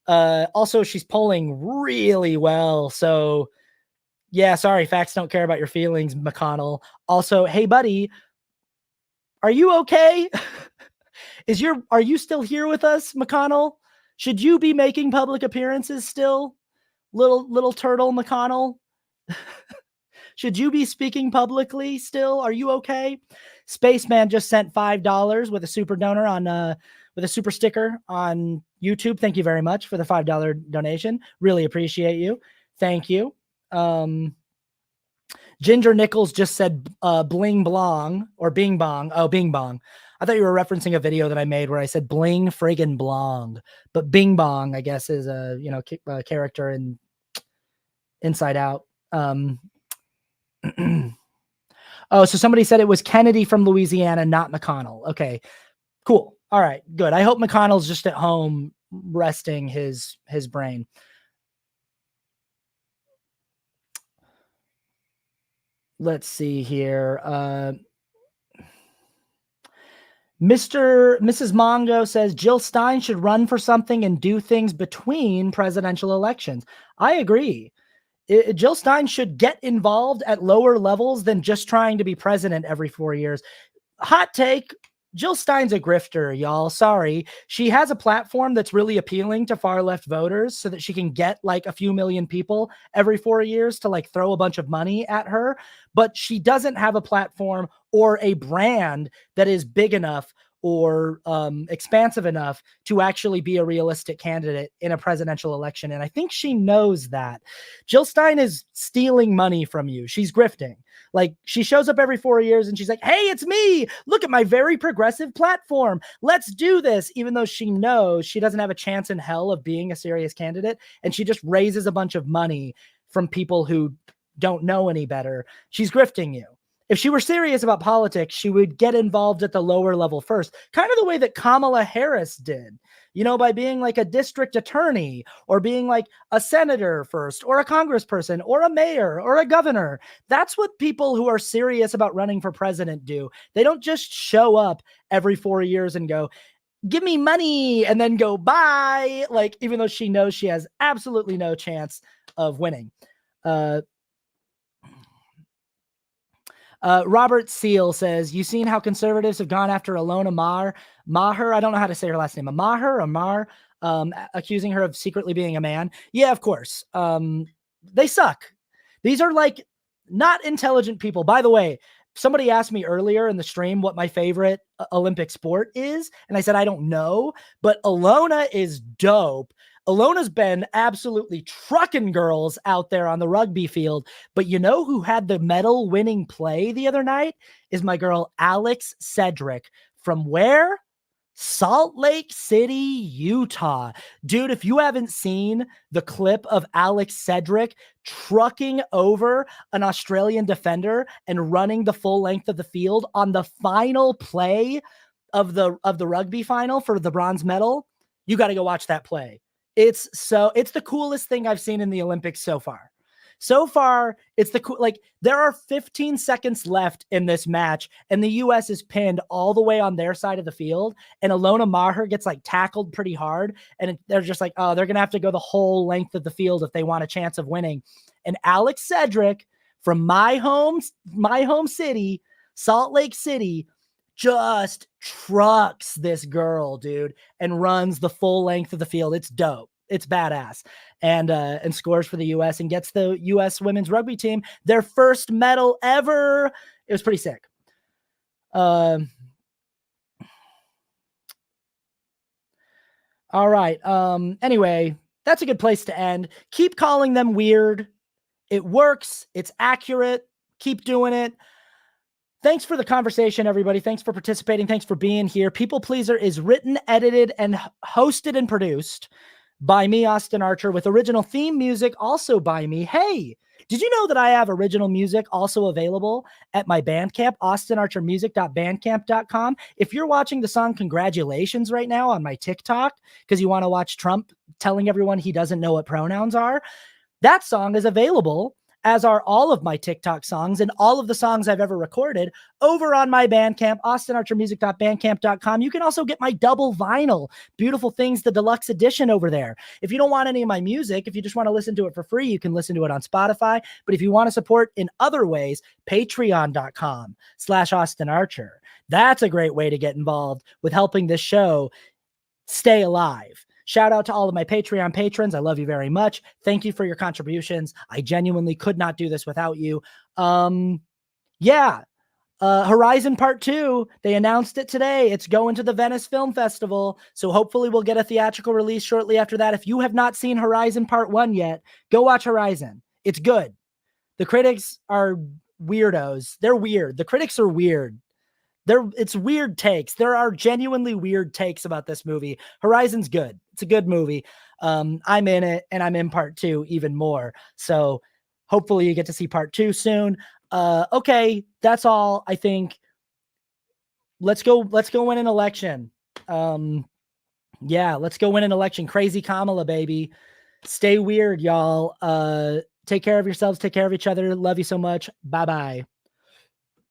Also, she's polling really well. So, yeah, sorry, facts don't care about your feelings, McConnell. Also, hey, buddy, are you okay? Are you still here with us, McConnell? Should you be making public appearances still? Little turtle McConnell? Should you be speaking publicly still? Are you okay? Spaceman just sent $5 with a super donor with a super sticker on YouTube. Thank you very much for the $5 donation. Really appreciate you. Thank you. Ginger Nichols just said bling blong or bing bong. Oh, bing bong. I thought you were referencing a video that I made where I said bling friggin' blong, but bing bong, I guess, is a character in Inside Out. Oh, so somebody said it was Kennedy from Louisiana, not McConnell. Okay, cool. All right, good. I hope McConnell's just at home resting his brain. Let's see here. Mrs. Mongo says Jill Stein should run for something and do things between presidential elections. I agree. Jill Stein should get involved at lower levels than just trying to be president every 4 years. Hot take. Jill Stein's a grifter, y'all. Sorry. She has a platform that's really appealing to far left voters so that she can get like a few million people every 4 years to like throw a bunch of money at her. But she doesn't have a platform or a brand that is big enough or expansive enough to actually be a realistic candidate in a presidential election. And I think she knows that. Jill Stein is stealing money from you. She's grifting. Like, she shows up every 4 years and she's like, hey, it's me. Look at my very progressive platform. Let's do this. Even though she knows she doesn't have a chance in hell of being a serious candidate. And she just raises a bunch of money from people who don't know any better. She's grifting you. If she were serious about politics, she would get involved at the lower level first, kind of the way that Kamala Harris did, by being like a district attorney or being like a senator first or a congressperson or a mayor or a governor. That's what people who are serious about running for president do. They don't just show up every 4 years and go, give me money, and then go bye. Like, even though she knows she has absolutely no chance of winning. Robert Seal says, you seen how conservatives have gone after Ilona Maher? I don't know how to say her last name. Amar, accusing her of secretly being a man. Yeah, of course. They suck. These are like not intelligent people. By the way, somebody asked me earlier in the stream what my favorite Olympic sport is. And I said, I don't know, but Ilona is dope. Ilona's been absolutely trucking girls out there on the rugby field. But you know who had the medal winning play the other night is my girl, Alex Cedric. From where? Salt Lake City, Utah. Dude, if you haven't seen the clip of Alex Cedric trucking over an Australian defender and running the full length of the field on the final play of the rugby final for the bronze medal, you got to go watch that play. It's the coolest thing I've seen in the Olympics so far. So far, it's there are 15 seconds left in this match, and the U.S. is pinned all the way on their side of the field, and Ilona Maher gets tackled pretty hard, and they're just like, oh, they're going to have to go the whole length of the field if they want a chance of winning. And Alex Cedric from my home city, Salt Lake City, just trucks this girl, dude, and runs the full length of the field. It's dope. It's badass. And scores for the U.S. and gets the U.S. women's rugby team their first medal ever. It was pretty sick. All right. Anyway, that's a good place to end. Keep calling them weird. It works. It's accurate. Keep doing it. Thanks for the conversation, everybody. Thanks for participating. Thanks for being here. People Pleaser is written, edited, and hosted and produced by me, Austin Archer, with original theme music also by me. Hey, did you know that I have original music also available at my Bandcamp, austinarchermusic.bandcamp.com? If you're watching the song Congratulations right now on my TikTok because you want to watch Trump telling everyone he doesn't know what pronouns are, that song is available, as are all of my TikTok songs and all of the songs I've ever recorded, over on my Bandcamp, austinarchermusic.bandcamp.com. You can also get my double vinyl, Beautiful Things, the deluxe edition over there. If you don't want any of my music, if you just want to listen to it for free, you can listen to it on Spotify. But if you want to support in other ways, patreon.com/AustinArcher. That's a great way to get involved with helping this show stay alive. Shout out to all of my Patreon patrons. I love you very much. Thank you for your contributions. I genuinely could not do this without you. Horizon Part 2, they announced it today. It's going to the Venice Film Festival. So hopefully we'll get a theatrical release shortly after that. If you have not seen Horizon Part 1 yet, go watch Horizon. It's good. The critics are weirdos. They're weird. The critics are weird. It's weird takes. There are genuinely weird takes about this movie. Horizon's good. It's a good movie. I'm in it, and I'm in Part 2 even more. So hopefully you get to see Part 2 soon. Okay, that's all. I think let's go win an election. Let's go win an election. Crazy Kamala, baby. Stay weird, y'all. Take care of yourselves. Take care of each other. Love you so much. Bye-bye.